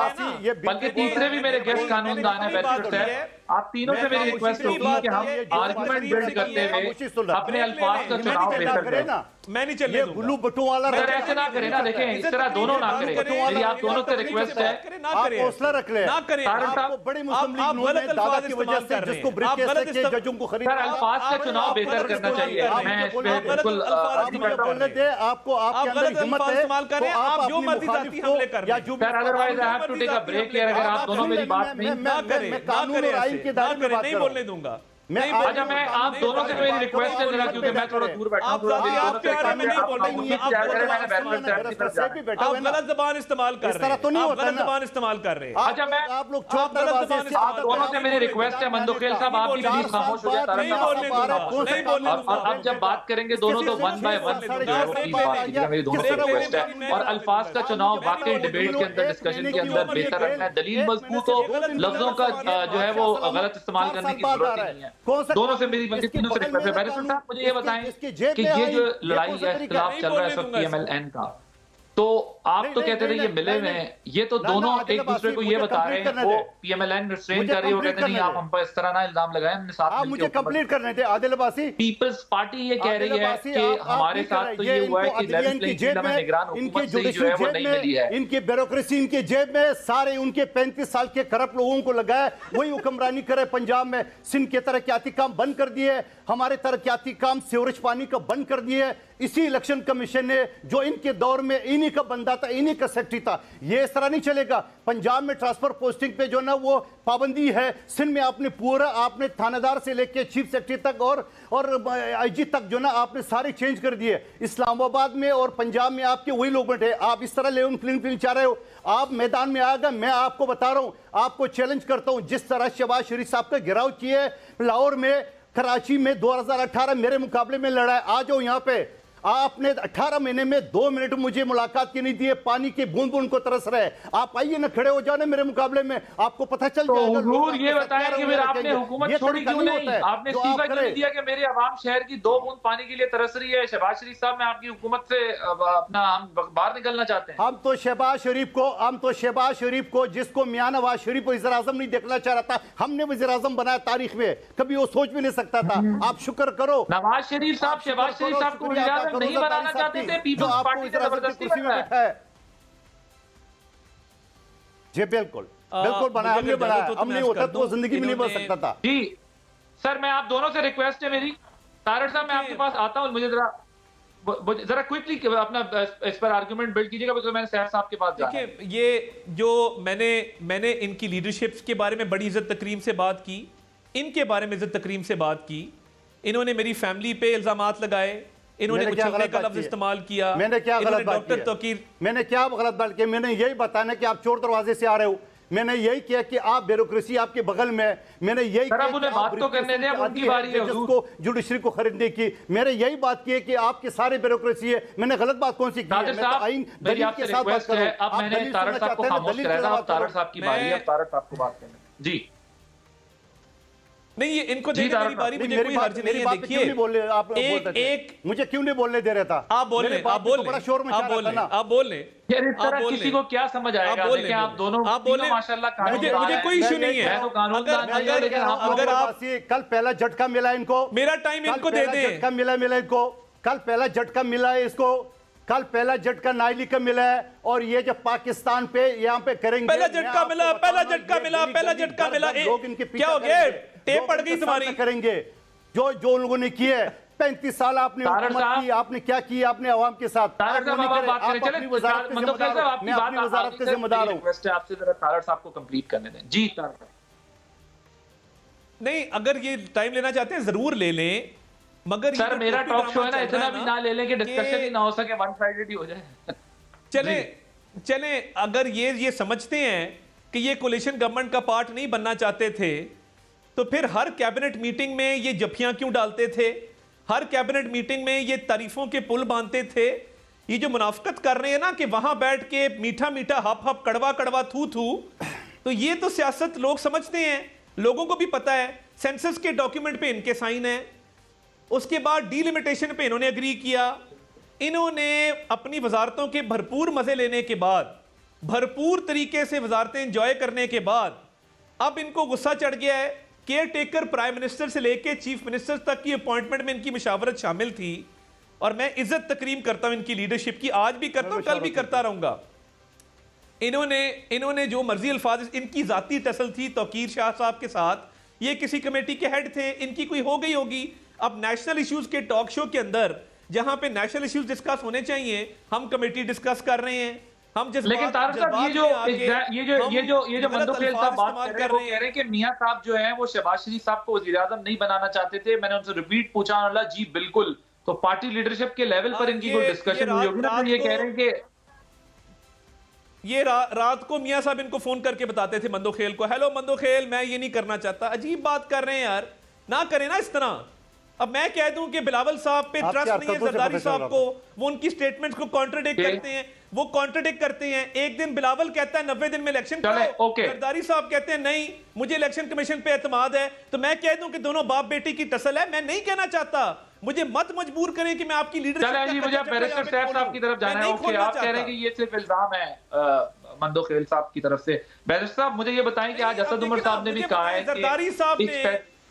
H: बल्कि तीसरे भी मेरे गेस्ट कानूनदान है बैरिस्टर साहब। आप तीनों से मेरी रिक्वेस्ट होगी कि हम आर्गुमेंट बिल्ड करते हुए अपने अल्फाज का चुनाव बेहतर करें।
K: मैं नहीं चलिए गुल्लू बटू वाला
H: ऐसे ना करें ना, देखें इस तरह दोनों ना करें। मेरी आप दोनों से रिक्वेस्ट है,
K: आप हौसला रख ले,
I: ना करें।
K: आपको बड़ी मुस्लिम लीग ने दादा की वजह से जिसको ब्रिकेट के जजों को खरीद,
H: सर अल्फाज का चुनाव बेहतर करना चाहिए। मैं इस पे बिल्कुल
K: बोलने दे, आपको आपके अंदर हिम्मत है तो
I: आप जो मर्जी जाती हमले कर
K: या जो
H: otherwise I have to take a break here. अगर आप दोनों मेरी बात नहीं
I: ना करें, कानून और आईन के दायरे में बात नहीं बोलने दूंगा।
H: अच्छा मैं आप दोनों से मेरी रिक्वेस्ट है जरा, क्योंकि मैं थोड़ा दूर बैठा हूं,
I: आप गलत ज़बान इस्तेमाल कर रहे हैं, आप गलत ज़बान इस्तेमाल कर रहे हैं।
H: अच्छा मैं
K: आप लोग
H: दोनों से मेरी रिक्वेस्ट है, मंदोखेल साहब आप भी प्लीज खामोश हो जाए। और अब जब बात करेंगे दोनों तो वन बाय वन मेरी दोनों से रिक्वेस्ट है। और अल्फाज का चुनाव वाकई डिबेट के अंदर, डिस्कशन के अंदर बेहतर रखना है। दलील मजबूत हो, लफ्जों का जो है वो गलत इस्तेमाल करने की जरूरत नहीं है। दोनों से मेरी बल्कि तीनों से रिक्वेस्ट है। बैरिस्टर साहब मुझे ये बताएं कि ये जो लड़ाई या इख्तिलाफ चल रहा है सब PMLN का, तो आप तो कहते रहे ये मिले हुए हैं, ये तो दोनों एक दूसरे को ये बता रहे हैं, वो PMLN रिस्ट्रेन कर रही है, वो कहते नहीं आप हम पर इस तरह ना इल्जाम लगाएं, हमने साथ
K: मुझे कंप्लीट करने थे। आदिल अब्बासी,
H: पीपल्स पार्टी ये कह रही है कि हमारे साथ तो ये हुआ है कि लेवल प्लेइंग फील्ड में निगरान हुकूमत से जो है वो नहीं मिली है।
K: इनकी ब्यूरोक्रेसी इनके जेब में, सारे उनके 35 साल के करप्ट लोगों को लगाए, वही हुक्मरानी करे पंजाब में। सिंध के तरक्याती काम बंद कर दिए, हमारे तरक्याती काम सीवरेज पानी का बंद कर दिए। इसी इलेक्शन कमीशन ने जो इनके दौर में इन्हीं का बंदा था, इन्हीं का सेक्रेटरी था। ये इस तरह नहीं चलेगा। पंजाब में ट्रांसफर पोस्टिंग पे जो ना वो पाबंदी है, सिंध में आपने पूरा, आपने थानेदार से लेके चीफ सेक्रेटरी तक और IG तक जो ना आपने सारे चेंज कर दिए। इस्लामाबाद में और पंजाब में आपके वही लोग बैठे। आप इस तरह लेवन प्लेइंग फील्ड चाह रहे हो, आप मैदान में आएगा। मैं आपको बता रहा हूं, आपको चैलेंज करता हूं, जिस तरह शहबाज शरीफ साहब का घेराव किए लाहौर में, कराची में 2018 मेरे मुकाबले में लड़ा है। आ जाओ यहाँ पे। आपने 18 महीने में 2 मिनट मुझे मुलाकात की नहीं दी है, पानी के बूंद बूंद को तरस रहे। आप आइए ना, खड़े हो जाओ ना मेरे मुकाबले में, आपको पता चल जाएगा।
H: हुजूर ये बताएं कि फिर आपने हुकूमत छोड़ी क्यों नहीं? आपने इस्तीफा क्यों नहीं दिया कि मेरी आवाम शहर की 2 बूंद पानी के लिए तरस रही है? शहबाज शरीफ साहब, मैं आपकी हुकूमत से अपना हम बाहर निकलना चाहते हैं।
K: हम तो शहबाज शरीफ को जिसको मियां नवाज शरीफ वज़ीर आज़म नहीं देखना चाह रहा था, हमने वज़ीर आज़म बनाया तारीख में, कभी वो सोच भी नहीं सकता था। आप शुक्र करो
H: नवाज शरीफ साहब, शहबाज शरीफ साहब को नहीं बनाना चाहते थे, पीपल्स पार्टी ने जबरदस्ती बनाया है।
K: जी बिल्कुल बनाया, हमने बनाया। हम नहीं होता तो जिंदगी में नहीं बन सकता था।
H: जी सर, मैं आप दोनों से रिक्वेस्ट है मेरी, तारड़ साहब मैं आपके पास आता हूं, मुझे जरा क्विकली अपना इस पर आर्गुमेंट बिल्ड कीजिएगा, बिकॉज़ मैंने सैफ साहब के पास जाना है।
I: देखिए, ये जो मैंने इनकी लीडरशिप के बारे में बड़ी इज्जत तकरीम से बात की, इनके बारे में इज्जत तकरीम से बात की। इन्होंने मेरी फैमिली पे इल्जामात लगाए, इन्होंने उछलने का लफ्ज इस्तेमाल किया।
K: मैंने क्या गलत बात की? मैंने क्या गलत बात की? मैंने यही बताया कि आप चोर दरवाजे से आ रहे हो। मैंने यही किया कि आप ब्यूरोक्रेसी आपके बगल में, मैंने यही
H: किया कि बात तो करने दें, उनकी बारी है
K: जिसको जुडिशरी को खरीदने की। मैंने यही बात की है कि आपके सारे ब्यूरोक्रेसी है। मैंने गलत बात कौन सी की है? मैं तो आइन दलील के साथ बात कर रहा हूं।
H: अब मैंने तारड़ साहब को खामोश कराया, अब तारड़ साहब की बारी है, तारड़ साहब को बात करना। जी
I: नहीं, ये इनको देने मेरी बारी, मुझे कोई हर्ज नहीं है। देखिए,
K: मुझे क्यों नहीं बोलने दे रहा था?
I: आप बोल रहे,
K: बड़ा शोर में
I: आप बोल रहे,
H: इस तरह किसी को क्या समझ आएगा? देखिए आप दोनों माशाल्लाह,
I: मुझे कोई इशू नहीं है।
K: अगर आप कल पहला झटका मिला इनको,
I: मेरा टाइम इनको दे दें।
K: झटका मिला इनको, कल पहला झटका मिला है इसको, कल पहला झटका नाइली का मिला है। और ये जब पाकिस्तान पे यहाँ पे करेंगे,
I: पहला झटका मिला, पहला झटका मिला, पहला झटका मिला।
K: लोग इनके
I: क्या हो गया? टेप पड़ गई तुम्हारी।
K: करेंगे जो लोगों ने किए 35 साल आपने हुकूमत की, आपने क्या किया आपने आवाम के साथ?
H: आप अपनी वजारत के जिम्मेदार हूं। आपसे जरा तारड़ साहब को कंप्लीट करने दें। जी तारड़
I: नहीं, अगर ये टाइम लेना चाहते हैं जरूर ले लें, मगर
H: सर मेरा टॉक शो है ना, इतना भी ना ले लें कि डिस्कशन ही ना हो सके, वन साइडेड ही हो जाए।
I: चले अगर ये समझते हैं कि ये कोलिशन गवर्नमेंट का पार्ट नहीं बनना चाहते थे, तो फिर हर कैबिनेट मीटिंग में ये जफियां क्यों डालते थे? हर कैबिनेट मीटिंग में ये तारीफों के पुल बांधते थे? ये जो मुनाफकत कर रहे हैं ना कि वहां बैठ के मीठा मीठा हप हप कड़वा कड़वा थू थू, तो ये तो सियासत लोग समझते हैं, लोगों को भी पता है। सेंसस के डॉक्यूमेंट पे इनके साइन है, उसके बाद डीलिमिटेशन पे इन्होंने एग्री किया। इन्होंने अपनी वजारतों के भरपूर मजे लेने के बाद, भरपूर तरीके से वजारतें एंजॉय करने के बाद, अब इनको गुस्सा चढ़ गया है। केयर टेकर प्राइम मिनिस्टर से लेके चीफ मिनिस्टर तक की अपॉइंटमेंट में इनकी मुशावरत शामिल थी, और मैं इज्जत तकरीम करता हूं इनकी लीडरशिप की, आज भी करता हूं, कल भी करता रहूंगा। इन्होंने जो मर्जी अल्फाज, इनकी जाती टसल थी तौकीर शाह साहब के साथ, ये किसी कमेटी के हेड थे, इनकी कोई हो गई होगी। अब नेशनल इश्यूज के टॉक शो के अंदर, जहां पे नेशनल इश्यूज डिस्कस होने चाहिए, हम कमेटी डिस्कस कर रहे हैं। हम
H: लेकिन तारड़ साहब ये जो मंदोखेल साहब बात कर रहे हैं, कह रहे हैं कि मियां साहब जो हैं वो शहबाज शरीफ साहब को वजीर आज़म नहीं बनाना चाहते थे। मैंने उनसे रिपीट पूछा, जी बिल्कुल, तो पार्टी लीडरशिप के लेवल पर इनकी कोई डिस्कशन हुई होगी ना? तो ये कह रहे हैं कि
I: ये रात को मियां साहब इनको फोन करके बताते थे मंदोखेल को, हेलो मंदोखेल मैं ये नहीं करना चाहता। अजीब बात कर रहे हैं यार, ना करें ना इस तरह। अब मैं कह दूं कि बिलावल साहब पे ट्रस्ट नहीं है जरदारी साहब को, वो उनकी स्टेटमेंट्स को कॉन्ट्रडिक्ट करते हैं, वो कॉन्ट्रडिक्ट करते हैं। एक दिन बिलावल कहता है 90 दिन में इलेक्शन करो, जरदारी साहब कहते हैं नहीं मुझे इलेक्शन कमीशन पे एतमाद है। तो मैं कह दूं कि दोनों बाप बेटी की टसल है, मैं नहीं कहना चाहता, मुझे मत मजबूर करें कि मैं आपकी लीडरशिप।
H: जी मुझे बैरिस्टर साहब की तरफ जाना है। ओके, आप कह रहे हैं कि ये सिर्फ इल्जाम है मंदोखेल साहब की तरफ से। बैरिस्टर साहब मुझे ये बताएं कि आज असद उमर साहब ने भी कहा है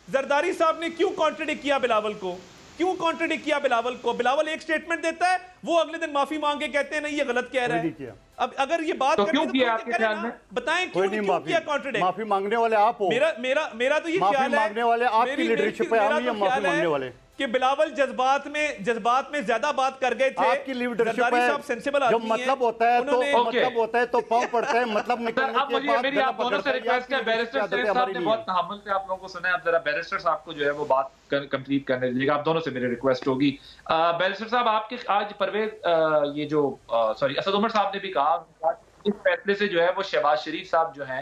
I: जरदारी साहब ने क्यों कॉन्ट्रडिक्ट किया बिलावल को, क्यों कॉन्ट्रडिक्ट किया बिलावल को? बिलावल एक स्टेटमेंट देता है, वो अगले दिन माफी मांग के कहते हैं नहीं ये गलत कह रहा है। अब अगर ये बात
H: तो क्यों किया आपके ख्याल में?
I: बताएं क्यों किया कॉन्ट्रडिक्ट?
K: माफी मांगने वाले आप हो।
I: मेरा तो ये ख्याल है,
K: मांगने वाले आपकी लीडरशिप है, हम ये माफी मांगने वाले
I: कि बिलावल जज्बात में ज्यादा बात कर गए थे।
K: आपकी लीडरशिप है,
I: सेंसिबल
K: जब मतलब होता है तो मतलब होता है तो पांव पड़ता है, मतलब निकलने के बाद
H: मेरी आप दोनों से रिक्वेस्ट है, बैरिस्टर साहब ने बहुत तहम्मुल से आप लोगों को सुना है, आप जरा बैरिस्टर साहब को जो है वो बात कंप्लीट करने दीजिएगा। आप दोनों से मेरी रिक्वेस्ट होगी। बैरिस्टर साहब आपके आज परवेज ये जो सॉरी असद उमर साहब ने भी कहा इस फैसले से जो है वो शहबाज शरीफ साहब जो है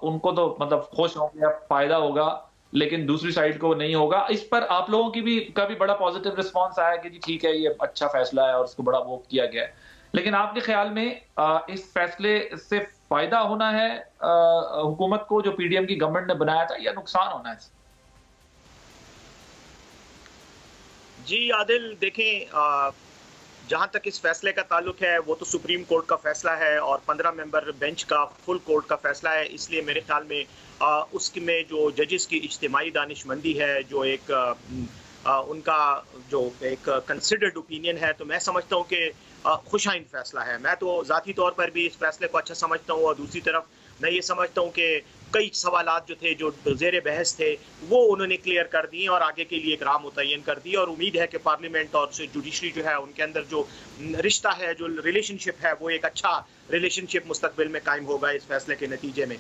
H: उनको तो मतलब खुश होंगे, फायदा होगा, लेकिन दूसरी साइड को नहीं होगा। इस पर आप लोगों की भी बड़ा पॉजिटिव रिस्पांस आया कि जी ठीक है ये अच्छा फैसला है और उसको बड़ा वो किया गया है। लेकिन आपके ख्याल में इस फैसले से फायदा होना है हुकूमत को जो पीडीएम की गवर्नमेंट ने बनाया था, या नुकसान होना है?
J: जी आदिल, देखें जहां तक इस फैसले का ताल्लुक है वो तो सुप्रीम कोर्ट का फैसला है और 15 मेंबर बेंच का फुल कोर्ट का फैसला है। इसलिए मेरे ख्याल में उसमें जो जजेस की इज्तिमाई दानिशमंदी है, जो एक उनका जो एक कंसिडर्ड ओपिनियन है, तो मैं समझता हूँ कि खुशाइन फैसला है। मैं तो ज़ाती तौर पर भी इस फैसले को अच्छा समझता हूँ, और दूसरी तरफ मैं ये समझता हूँ कि कई सवालात जो थे, जो ज़ेर बहस थे, वो उन्होंने क्लियर कर दिए और आगे के लिए एक राह मुतय्यन कर दी। और उम्मीद है कि पार्लियामेंट और जुडिशरी जो है उनके अंदर जो रिश्ता है, जो रिलेशनशिप है, वो एक अच्छा रिलेशनशिप मुस्तकबिल में कायम होगा इस फैसले के नतीजे में।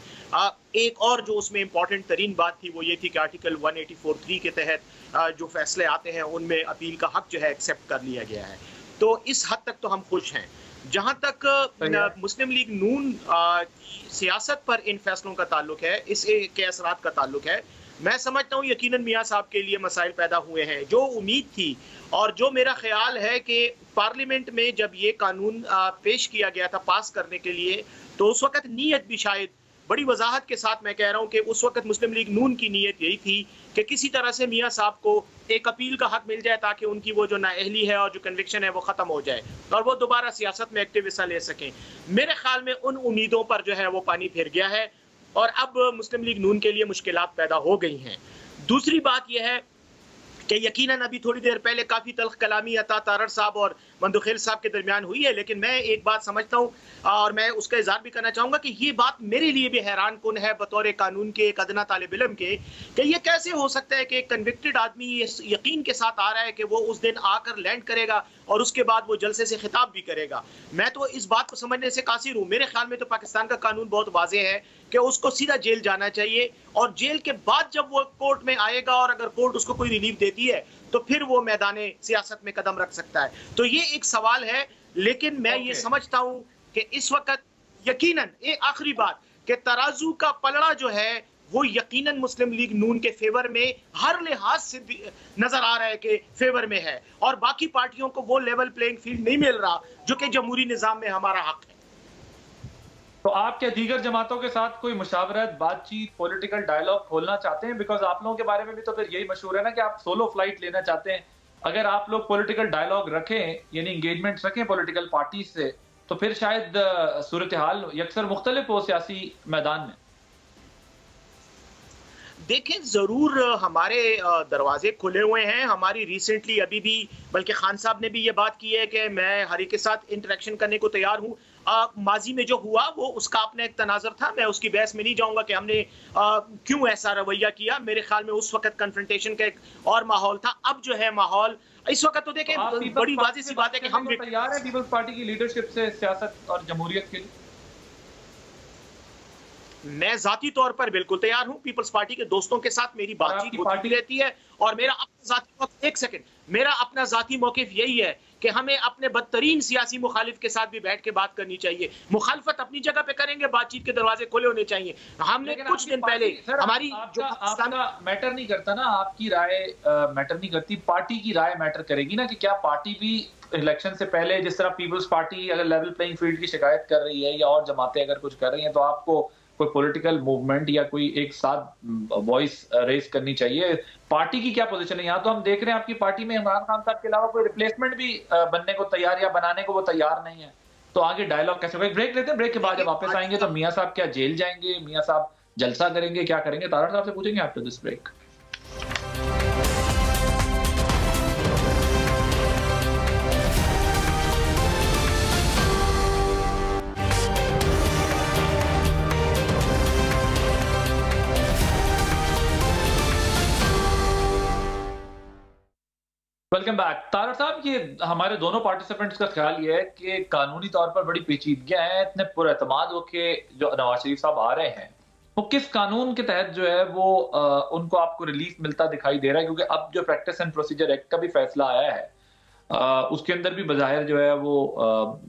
J: एक और जो उसमें इम्पॉर्टेंट तरीन बात थी वो ये थी कि आर्टिकल 184(3) के तहत जो फैसले आते हैं उनमें अपील का हक जो है एक्सेप्ट कर लिया गया है। तो इस हद तक तो हम खुश हैं। जहां तक मुस्लिम लीग नून सियासत पर इन फैसलों का ताल्लुक है, इसके असरात का ताल्लुक है, मैं समझता हूँ यकीनन मियाँ साहब के लिए मसाइल पैदा हुए हैं। जो उम्मीद थी और जो मेरा ख्याल है कि पार्लियामेंट में जब ये कानून पेश किया गया था पास करने के लिए, तो उस वक्त नीयत भी शायद बड़ी वजाहत के साथ मैं कह रहा हूँ कि उस वक्त मुस्लिम लीग नून की नीयत यही थी कि किसी तरह से मियाँ साहब को एक अपील का हक मिल जाए ताकि उनकी वो जो नाअहली है और जो कन्विक्शन है वो ख़त्म हो जाए और वो दोबारा सियासत में एक्टिव हिस्सा ले सकें। मेरे ख्याल में उन उम्मीदों पर जो है वो पानी फिर गया है और अब मुस्लिम लीग नून के लिए मुश्किलात पैदा हो गई हैं। दूसरी बात यह है कि यकीनन अभी थोड़ी देर पहले काफ़ी तल्ख कलामी अता तारड़ साहब और मंदुखेल साहब के दरमियान हुई है। लेकिन मैं एक बात समझता हूँ और मैं उसका इज़हार भी करना चाहूँगा कि ये बात मेरे लिए भी हैरान कुन है बतौर कानून के एक अदना तालिब इल्म के, कि ये कैसे हो सकता है कि एक कन्विक्टेड आदमी इस यकीन के साथ आ रहा है कि वो उस दिन आकर लैंड करेगा और उसके बाद वो जलसे से खिताब भी करेगा। मैं तो इस बात को समझने से कासिर हूँ। मेरे ख्याल में तो पाकिस्तान का कानून बहुत वाज़ेह है कि उसको सीधा जेल जाना चाहिए और जेल के बाद जब वो कोर्ट में आएगा और अगर कोर्ट उसको कोई रिलीफ देती है तो फिर वो मैदान सियासत में कदम रख सकता है। तो ये एक सवाल है। लेकिन मैं ये समझता हूँ कि इस वक्त यकीनन एक आखिरी बात कि तराजू का पलड़ा जो है वो यकीनन मुस्लिम लीग नून के फेवर में हर लिहाज से नजर आ रहा है कि फेवर में है और बाकी पार्टियों को वो लेवल प्लेइंग फील्ड नहीं मिल रहा जो कि जमहूरी निजाम में हमारा हक है।
H: तो आप क्या दीगर जमातों के साथ कोई मुशावरत, बातचीत, पॉलिटिकल डायलॉग खोलना चाहते हैं? बिकॉज आप लोगों के बारे में भी तो फिर यही मशहूर है ना कि आप सोलो फ्लाइट लेना चाहते हैं। अगर आप लोग पॉलिटिकल डायलॉग रखें यानी इंगेजमेंट रखें पॉलिटिकल पार्टी से तो फिर शायद सूरत हाल यकसर मुख्तलिफ हो सियासी मैदान में।
J: देखें, जरूर हमारे दरवाजे खुले हुए हैं। हमारी रिसेंटली अभी भी बल्कि खान साहब ने भी ये बात की है कि मैं हरी के साथ इंटरेक्शन करने को तैयार हूँ। माजी में जो हुआ वो उसका अपना एक तनाजर था, मैं उसकी बहस में नहीं जाऊंगा कि हमने क्यों ऐसा रवैया किया। मेरे ख्याल में उस वक्त कन्फ्रंटेशन का एक और माहौल था। अब जो है माहौल इस वक्त तो देखें बड़ी वाज़ेह सी बात है कि हम
H: तैयार हैं पीपल्स पार्टी की लीडरशिप से सियासत और जमहूरियत के लिए।
J: मैं जाती तौर पर बिल्कुल तैयार हूं। पीपल्स पार्टी के दोस्तों के साथ मेरी बातचीत होती रहती है और मेरा अपना जाती मौक़िफ़ यही है कि हमें अपने बदतरीन सियासी मुखालिफ के साथ भी बैठ के बात करनी चाहिए। मुखालफत अपनी जगह पे करेंगे, बातचीत के दरवाजे खुले होने चाहिए। हमने कुछ दिन पहले हमारी
H: आपका मैटर नहीं करता ना, आपकी राय मैटर नहीं करती, पार्टी की राय मैटर करेगी ना कि क्या पार्टी भी इलेक्शन से पहले जिस तरह पीपल्स पार्टी अगर लेवल प्लेइंग फील्ड की शिकायत कर रही है या और जमातें अगर कुछ कर रही हैं तो आपको कोई पॉलिटिकल मूवमेंट या कोई एक साथ वॉइस रेज करनी चाहिए। पार्टी की क्या पोजीशन है? यहाँ तो हम देख रहे हैं आपकी पार्टी में इमरान खान साहब के अलावा कोई रिप्लेसमेंट भी बनने को तैयार या बनाने को वो तैयार नहीं है। तो आगे डायलॉग कैसे होगा? ब्रेक लेते हैं, ब्रेक के बाद जब वापस आएंगे तो मियां साहब क्या जेल जाएंगे, मियां साहब जलसा करेंगे, क्या करेंगे, तारा साहब से पूछेंगे after this break. Welcome back. Tara Sahab, ये हमारे दोनों पार्टिसिपेंट्स का ख्याल ये है कि कानूनी तौर पर बड़ी पेचीदगियां हैं। इतने पुरएतमाद होके जो नवाज शरीफ साहब आ रहे हैं वो किस कानून के तहत जो है वो उनको आपको रिलीफ मिलता दिखाई दे रहा है? क्योंकि अब जो प्रैक्टिस एंड प्रोसीजर एक्ट का भी फैसला आया है उसके अंदर भी बज़ाहिर जो है वो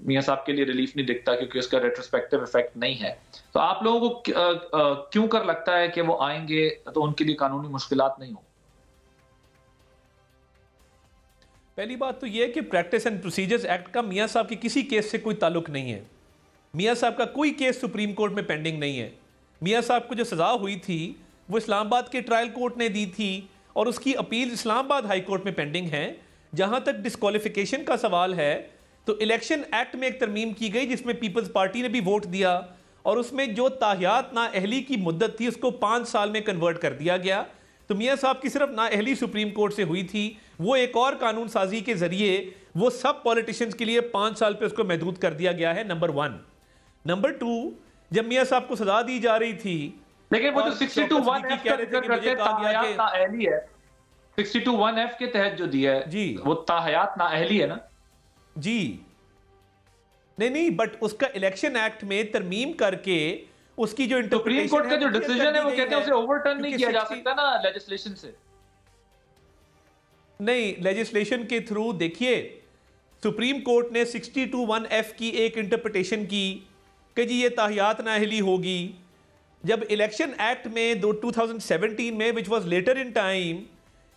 H: मियां साहब के लिए रिलीफ नहीं दिखता क्योंकि उसका रेट्रोस्पेक्टिव इफेक्ट नहीं है। तो आप लोगों को क्यों कर लगता है कि वो आएंगे तो उनके लिए कानूनी मुश्किलात नहीं हो?
I: पहली बात तो यह है कि प्रैक्टिस एंड प्रोसीजर्स एक्ट का मियां साहब के किसी केस से कोई ताल्लुक नहीं है। मियां साहब का कोई केस सुप्रीम कोर्ट में पेंडिंग नहीं है। मियां साहब को जो सज़ा हुई थी वो इस्लामाबाद के ट्रायल कोर्ट ने दी थी और उसकी अपील इस्लामाबाद हाई कोर्ट में पेंडिंग है। जहां तक डिस्क्वालिफिकेशन का सवाल है तो इलेक्शन एक्ट में एक तरमीम की गई जिसमें पीपल्स पार्टी ने भी वोट दिया और उसमें जो ताहियात नाअहली की मुद्दत थी उसको 5 साल में कन्वर्ट कर दिया गया। तो मियां साहब की सिर्फ नाअहली सुप्रीम कोर्ट से हुई थी, वो एक और कानून साजी के जरिए वो सब पॉलिटिशियंस के लिए 5 साल पे उसको महदूद कर दिया गया है, नंबर 1। नंबर 2, जब मियां साहब को सजा दी जा रही थी
H: लेकिन वो जो 62(1)(f) कह रहे थे कि मुझे ताहयात नाअहली है, 62(1)(f) के तहत जो दिया है जी वो ताहयात नाअहली है ना
I: जी। नहीं, बट उसका इलेक्शन एक्ट में तरमीम करके उसकी जो
H: सुप्रीम कोर्ट का जो डिसीजन है वो कहते हैं उसे ओवरटर्न नहीं किया जा सकता ना लेजिस्लेशन से।
I: नहीं, लेजिस्लेशन के थ्रू देखिए सुप्रीम कोर्ट ने 62(1)(f) की एक इंटरप्रिटेशन की कि जी ये ताहियात नाअहली होगी। जब इलेक्शन एक्ट में 2017 में which was later in time,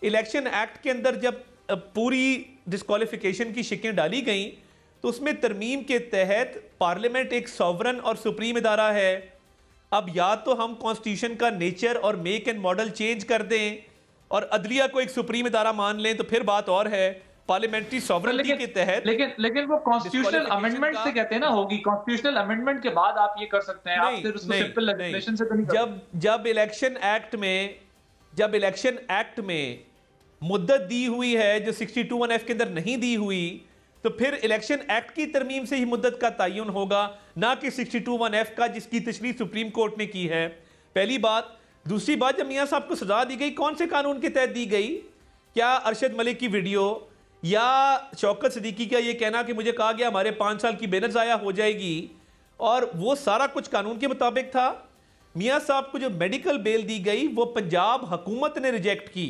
I: election act के अंदर जब पूरी डिस्क्वालिफिकेशन की शिकें डाली गई तो उसमें तरमीम के तहत पार्लियामेंट एक सॉवरन और सुप्रीम इदारा है। अब या तो हम कॉन्स्टिट्यूशन का नेचर और मेक एंड मॉडल चेंज कर दें और अदलिया को एक सुप्रीम इदारा मान लें तो फिर बात और है। पार्लियामेंट्री सॉवरेनिटी के तहत
H: लेकिन वो कॉन्स्टिट्यूशनल अमेंडमेंट से कहते हैं ना होगी, कॉन्स्टिट्यूशनल अमेंडमेंट के बाद आप ये कर सकते हैं। आप सिर्फ उसको सिंपल लेजिस्लेशन से तो नहीं कर।
I: जब इलेक्शन एक्ट में मुद्दत दी हुई है जो 62(1)(f) के अंदर नहीं दी हुई तो फिर इलेक्शन एक्ट की तरमीम से ही मुद्दत का तयन होगा, ना कि 62(1)(f) का, जिसकी तशरीह सुप्रीम कोर्ट ने की है। पहली बात। दूसरी बात, जब मियां साहब को सजा दी गई, कौन से कानून के तहत दी गई? क्या अरशद मलिक की वीडियो या शौकत सिद्दीकी का ये कहना कि मुझे कहा गया हमारे 5 साल की बेनत ज़ाया हो जाएगी, और वो सारा कुछ कानून के मुताबिक था। मियां साहब को जो मेडिकल बेल दी गई वो पंजाब हुकूमत ने रिजेक्ट की।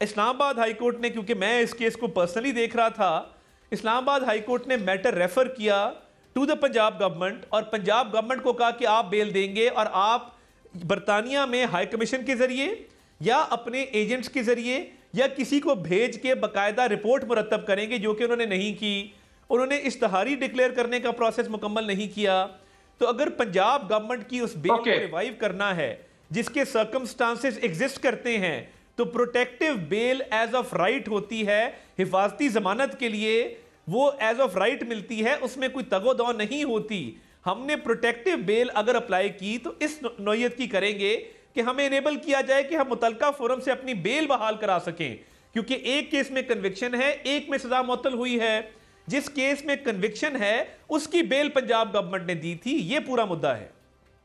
I: इस्लामाबाद हाई कोर्ट ने, क्योंकि मैं इस केस को पर्सनली देख रहा था, इस्लामाबाद हाई कोर्ट ने मैटर रेफर किया टू द पंजाब गवर्नमेंट, और पंजाब गवर्नमेंट को कहा कि आप बेल देंगे और आप बरतानिया में हाई कमीशन के जरिए या अपने एजेंट्स के जरिए या किसी को भेज के बाकायदा रिपोर्ट मुरतब करेंगे, जो कि उन्होंने नहीं की। उन्होंने इश्तहारी डिक्लेयर करने का प्रोसेस मुकम्मल नहीं किया। तो अगर पंजाब गवर्नमेंट की उस बेल को रिवाइव करना है जिसके सर्कमस्टांसेस एग्जिस्ट करते हैं, तो protective bail as of right होती है, हिफाजती जमानत के लिए वो एज ऑफ राइट मिलती है, उसमें कोई तगोदौ नहीं होती। हमने प्रोटेक्टिव बेल अगर अप्लाई की तो इस नौयत की करेंगे कि हमें इनेबल किया जाए कि हम मुतलका फोरम से अपनी बेल बहाल करा सकें, क्योंकि एक केस में कन्विक्शन है, एक में सजा मुअत्तल हुई है। जिस केस में कन्विक्शन है उसकी बेल पंजाब गवर्नमेंट ने दी थी, ये पूरा मुद्दा है।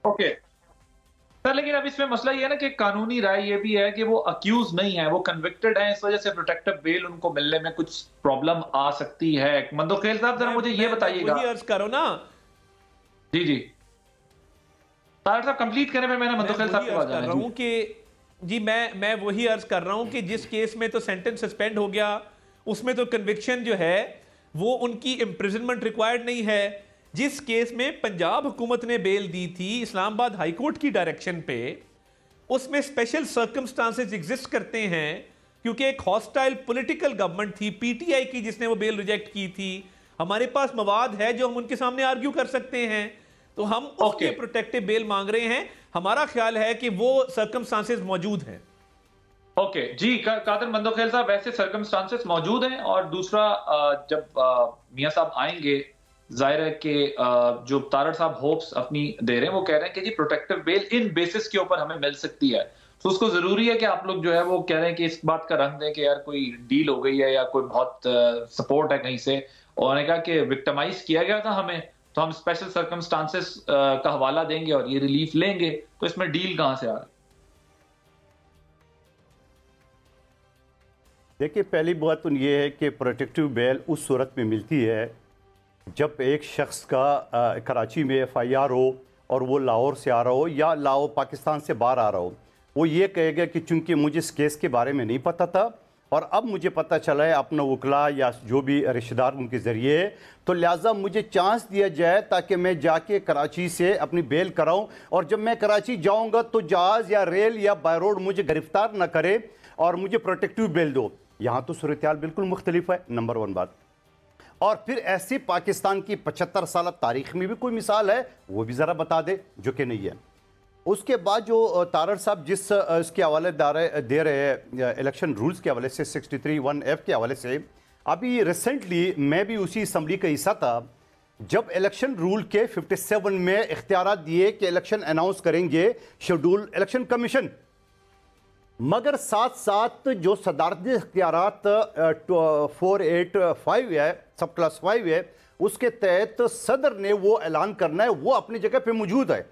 H: ओके सर, लेकिन अब इसमें मसला ये है ना कि कानूनी राय ये भी है कि वो अक्यूज नहीं है, वो कन्विक्टेड है, इस वजह से प्रोटेक्टिव बेल उनको मिलने में कुछ प्रॉब्लम आ सकती है। मंदोखेल साहब जरा मुझे ये बताइएगा।
I: वही अर्ज करो ना।
H: जी जी तारड़ साहब कंप्लीट करें, फिर मैंने मंदोखेल साहब को
I: कर रहा हूं कि जी मैं वही अर्ज कर रहा हूं कि जिस केस में तो सेंटेंस सस्पेंड हो गया, उसमें तो कन्विक्शन जो है वो उनकी इम्प्रिजनमेंट रिक्वायर्ड नहीं है। जिस केस में पंजाब हुकूमत ने बेल दी थी इस्लामाबाद हाई कोर्ट की डायरेक्शन पे, उसमें स्पेशल सर्कमस्टांसेस एग्जिस्ट करते हैं, क्योंकि एक हॉस्टाइल पॉलिटिकल गवर्नमेंट थी पीटीआई की जिसने वो बेल रिजेक्ट की थी। हमारे पास मवाद है जो हम उनके सामने आर्ग्यू कर सकते हैं, तो हम उसके प्रोटेक्टिव बेल मांग रहे हैं। हमारा ख्याल है कि वो सर्कमस्टांसेस मौजूद हैं।
H: ओके जी कादर मंदोखेल साहब, वैसे सर्कमस्टांसेस मौजूद हैं, और दूसरा जब मियां साहब आएंगे, जाहिर है कि जो तारड़ साहब होप्स अपनी दे रहे हैं, वो कह रहे हैं कि जी प्रोटेक्टिव बेल इन बेसिस के ऊपर हमें मिल सकती है, तो उसको जरूरी है कि आप लोग जो है वो कह रहे हैं कि इस बात का रंग दें कि यार कोई डील हो गई है या कोई बहुत सपोर्ट है कहीं से, और उन्होंने कहा कि विक्टिमाइज किया गया था हमें, तो हम स्पेशल सर्कमस्टांसेस का हवाला देंगे और ये रिलीफ लेंगे, तो इसमें डील कहां से आ रही?
K: देखिए, पहली बात तो ये है कि प्रोटेक्टिव बेल उस सूरत में मिलती है जब एक शख्स का कराची में FIR हो और वो लाहौर से आ रहा हो या लाहौर पाकिस्तान से बाहर आ रहा हो। वो ये कहेगा कि चूंकि मुझे इस केस के बारे में नहीं पता था और अब मुझे पता चला है अपना वकला या जो भी रिश्तेदार उनके ज़रिए, तो लिहाजा मुझे चांस दिया जाए ताकि मैं जाके कराची से अपनी बेल कराऊं, और जब मैं कराची जाऊंगा तो जहाज़ या रेल या बाय रोड मुझे गिरफ्तार ना करे और मुझे प्रोटेक्टिव बेल दो। यहाँ तो सूरत हाल बिल्कुल मुख्तलिफ है, नंबर 1 बात। और फिर ऐसी पाकिस्तान की 75 साल तारीख में भी कोई मिसाल है वो भी ज़रा बता दे, जो कि नहीं है। उसके बाद जो तारड़ साहब जिस इसके हवाले दे रहे हैं इलेक्शन रूल्स के हवाले से 63(1)(f) के हवाले से, अभी रिसेंटली मैं भी उसी असम्बली का हिस्सा था जब इलेक्शन रूल के 57 में इख्तियार दिए कि इलेक्शन अनाउंस करेंगे शेड्यूल इलेक्शन कमीशन, मगर साथ साथ जो सदारती इख्तियारात 485 है, सब क्लास 5 है, उसके तहत सदर ने वो ऐलान करना है, वो अपनी जगह पे मौजूद है।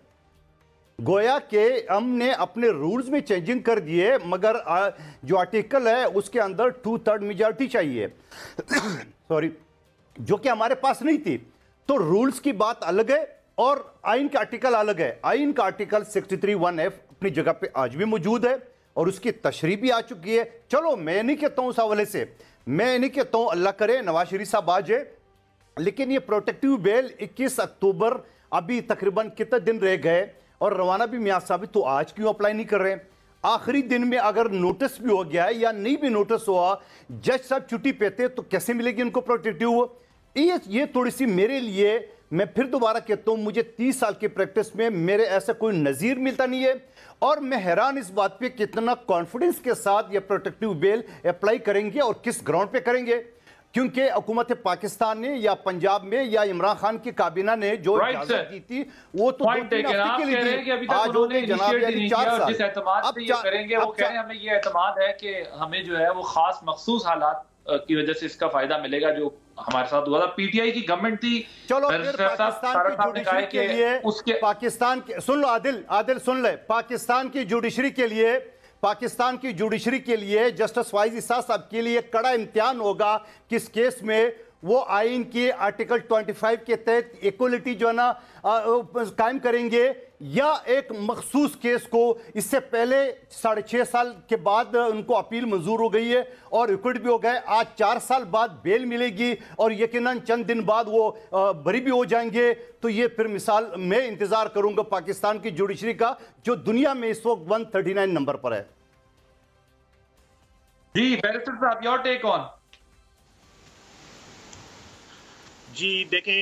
K: गोया कि हमने अपने रूल्स में चेंजिंग कर दिए, मगर जो आर्टिकल है उसके अंदर 2/3 मेजॉरिटी चाहिए सॉरी, जो कि हमारे पास नहीं थी। तो रूल्स की बात अलग है और आइन का आर्टिकल अलग है। आइन का आर्टिकल 63(1)(f) अपनी जगह पे आज भी मौजूद है और उसकी तशरीह भी आ चुकी है। चलो, मैं नहीं कहता हूं उस हवाले से, मैं नहीं कहता हूं अल्लाह करे नवाज शरीफ साहब आ जाए, लेकिन ये प्रोटेक्टिव बेल 21 अक्टूबर अभी तकरीबन कितने दिन रह गए और रवाना भी मियां साहब तो आज क्यों अप्लाई नहीं कर रहे? आखिरी दिन में अगर नोटिस भी हो गया है या नहीं भी नोटिस हुआ, जज साहब छुट्टी पेते तो कैसे मिलेगी उनको प्रोटेक्टिव? ये थोड़ी सी मेरे लिए, मैं फिर दोबारा कहता हूं, मुझे 30 साल की प्रैक्टिस में मेरे ऐसा कोई नज़ीर मिलता नहीं है, और मैं हैरान इस बात पे कितना कॉन्फिडेंस के साथ ये प्रोटेक्टिव बेल अप्लाई करेंगे और किस ग्राउंड पे करेंगे, क्योंकि हुकूमत पाकिस्तान ने या पंजाब में या इमरान खान की काबीना ने जो इजाजत दी थी वो तो 2-3 हफ्ते के लिए दी। आज हो गए जनाब 4 साल।
H: जिस एतमाद से ये करेंगे, वो कह रहे हैं हमें ये एतमाद है कि हमें जो है वो खास मखसूस हालात की वजह से इसका फायदा मिलेगा जो हमारे साथ हुआ था। पीटीआई की गवर्नमेंट थी।
K: चलो फिर पाकिस्तान की जुडिशरी के लिए पाकिस्तान के सुन लो आदिल सुन ले, पाकिस्तान की जुडिशरी के लिए जस्टिस वाइज ईसा साहब के लिए कड़ा इम्तिहान होगा किस केस में वो आइन के आर्टिकल 25 के तहत इक्वलिटी जो है ना कायम करेंगे, या एक मखसूस केस को इससे पहले 6.5 साल के बाद उनको अपील मंजूर हो गई है और रिकॉर्ड भी हो गए, आज 4 साल बाद बेल मिलेगी और यकीनन चंद दिन बाद वो बरी भी हो जाएंगे। तो ये फिर मिसाल मैं इंतजार करूंगा पाकिस्तान की जुडिशरी का जो दुनिया में इस वक्त 139 नंबर पर है।
H: जी बैरिस्टर साहब, योर टेक ऑन।
J: जी देखें,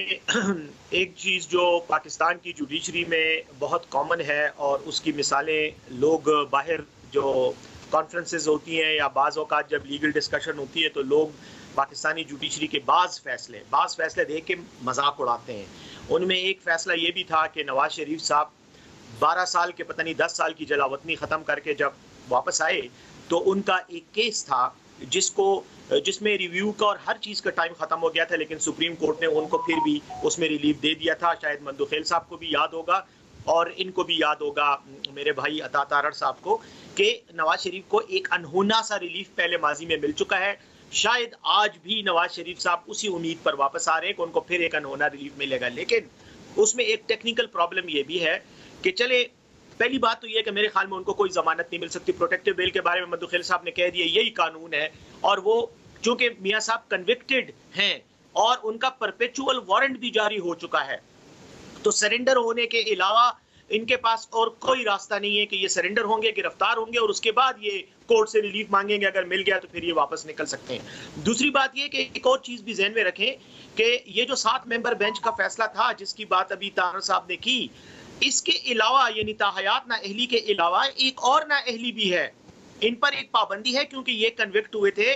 J: एक चीज़ जो पाकिस्तान की जुडिशरी में बहुत कॉमन है और उसकी मिसालें लोग बाहर जो कॉन्फ्रेंसेस होती हैं या बाज़ औक़ात जब लीगल डिस्कशन होती है तो लोग पाकिस्तानी जुडिशरी के बाज़ फैसले देख के मजाक उड़ाते हैं। उनमें एक फ़ैसला ये भी था कि नवाज शरीफ साहब 12 साल के पता नहीं 10 साल की जलावतनी ख़त्म करके जब वापस आए तो उनका एक केस था जिसमें रिव्यू का और हर चीज़ का टाइम ख़त्म हो गया था, लेकिन सुप्रीम कोर्ट ने उनको फिर भी उसमें रिलीफ दे दिया था। शायद मंदुखेल साहब को भी याद होगा और इनको भी याद होगा मेरे भाई अता तारड़ साहब को कि नवाज शरीफ को एक अनहोना सा रिलीफ पहले माजी में मिल चुका है। शायद आज भी नवाज शरीफ साहब उसी उम्मीद पर वापस आ रहे हैं कि उनको फिर एक अनहोना रिलीफ मिलेगा, लेकिन उसमें एक टेक्निकल प्रॉब्लम ये भी है कि चले पहली बात तो ये है कि मेरे ख्याल में उनको कोई जमानत नहीं मिल सकती। प्रोटेक्टिव बेल के बारे में मंदुखेल साहब ने कह दिया यही कानून है, और वो चूंकि मियां साहब कन्विक्टेड हैं और उनका परपेचुअल वारंट भी जारी हो चुका है, तो सरेंडर होने के अलावा इनके पास और कोई रास्ता नहीं है कि ये सरेंडर होंगे, गिरफ्तार होंगे और उसके बाद ये कोर्ट से रिलीफ मांगेंगे। अगर मिल गया तो फिर ये वापस निकल सकते हैं। दूसरी बात ये कि एक और चीज भी ज़हन में रखें कि ये जो 7 मेंबर बेंच का फैसला था जिसकी बात अभी तारड़ साहब ने की, इसके अलावा यानी ताहयात नाअहली के अलावा एक और नाअहली भी है, इन पर एक पाबंदी है क्योंकि ये कन्विक्ट हुए थे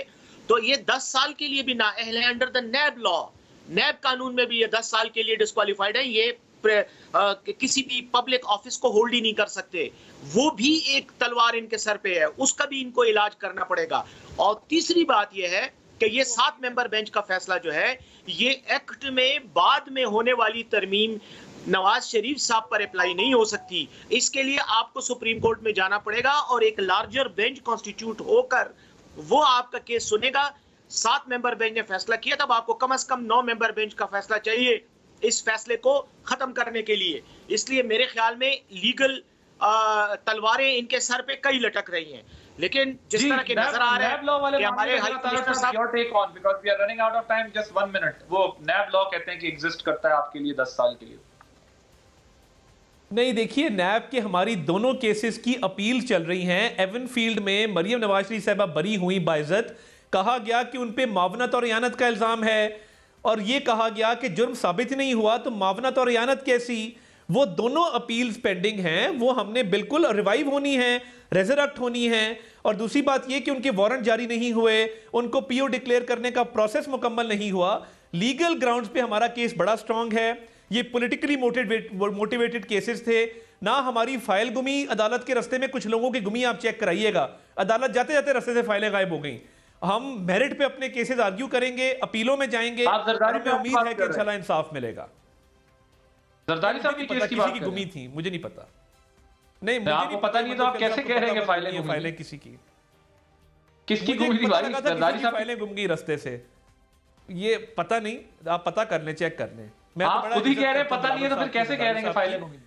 J: तो ये 10 साल के लिए भी नाअहल है अंडर द नैब लॉ। नैब कानून में भी ये 10 साल के लिए डिस्क्वालिफाइड है, ये किसी भी पब्लिक ऑफिस को होल्ड ही नहीं कर सकते। वो भी एक तलवार इनके सर पे है, उसका भी इनको इलाज करना पड़ेगा। और तीसरी बात यह है कि ये 7 मेंबर बेंच का फैसला जो है ये एक्ट में बाद में होने वाली तरमीम नवाज शरीफ साहब पर अप्लाई नहीं हो सकती। इसके लिए आपको सुप्रीम कोर्ट में जाना पड़ेगा और एक लार्जर बेंच कॉन्स्टिट्यूट होकर वो आपका केस सुनेगा। 7 मेंबर बेंच ने फैसला किया, तब आपको कम से कम 9 मेंबर बेंच का फैसला चाहिए इस फैसले को खत्म करने के लिए। इसलिए मेरे ख्याल में लीगल तलवारें इनके सर पे कई लटक रही हैं, लेकिन जिस तरह के नजर आ रहे हैं कि हमारे हाई कमिश्नर साहब
H: your take on because we are running out of time, just 1 minute. वो नैब लॉ कहते हैं कि एग्जिस्ट करता है आपके लिए 10 साल के लिए।
I: नहीं, देखिए नैब के हमारी दोनों केसेस की अपील चल रही हैं। एवन फील्ड में मरियम नवाज शरीफ साहबा बरी हुई बाइज्जत, कहा गया कि उन पे मावनत और इयानत का इल्जाम है और ये कहा गया कि जुर्म साबित नहीं हुआ तो मावनत और इयानत कैसी। वो दोनों अपील्स पेंडिंग हैं, वो हमने बिल्कुल रिवाइव होनी है, रेजरेक्ट होनी है। और दूसरी बात ये कि उनके वारंट जारी नहीं हुए, उनको पीओ डिक्लेयर करने का प्रोसेस मुकम्मल नहीं हुआ। लीगल ग्राउंड्स पे हमारा केस बड़ा स्ट्रांग है। ये पॉलिटिकली मोटिवेटेड केसेस थे ना। हमारी फाइल गुमी अदालत के रास्ते में, कुछ लोगों की गुमी आप चेक कराइएगा, अदालत जाते जाते रास्ते से फाइलें गायब हो गई। हम मेरिट पे अपने केसेस आर्ग्यू करेंगे, अपीलों में जाएंगे, हमें उम्मीद है कि इंशाल्लाह इंसाफ मिलेगा।
H: जरदारी साहब की केस की बात
I: की गुमी थी, मुझे नहीं पता। नहीं,
H: मुझे आपको पता नहीं तो आप कैसे कह रहे हैं कि फाइलें
I: किसी की
H: किसकी गुम थी भाई? जरदारी साहब
I: फाइलें गुम गई रास्ते से, ये पता नहीं, आप पता कर लें, चेक कर लें।
H: आप खुद ही कह रहे हैं पता नहीं है तो फिर कैसे कह रहे हैं कि फाइलें गुम गई?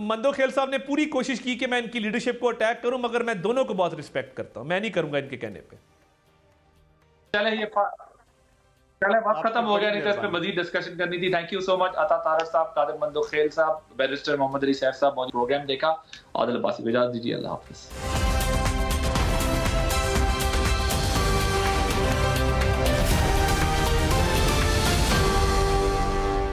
I: मंदोखेल साहब ने पूरी कोशिश की कि मैं इनकी लीडरशिप को अटैक करूं, मगर मैं दोनों को बहुत रिस्पेक्ट करता हूं, मैं नहीं करूंगा इनके कहने पे।
H: चले वक्त खत्म हो गया, नहीं तो इस पे मजीद डिस्कशन करनी थी। थैंक यू सो मच अता तारड़ साहब, कादिर मंदोखेल साहब, बैरिस्टर मोहम्मद अली सैफ साहब। प्रोग्राम देखा, आदिल अब्बासी, इजाज़त दीजिए, अल्लाह हाफिज़।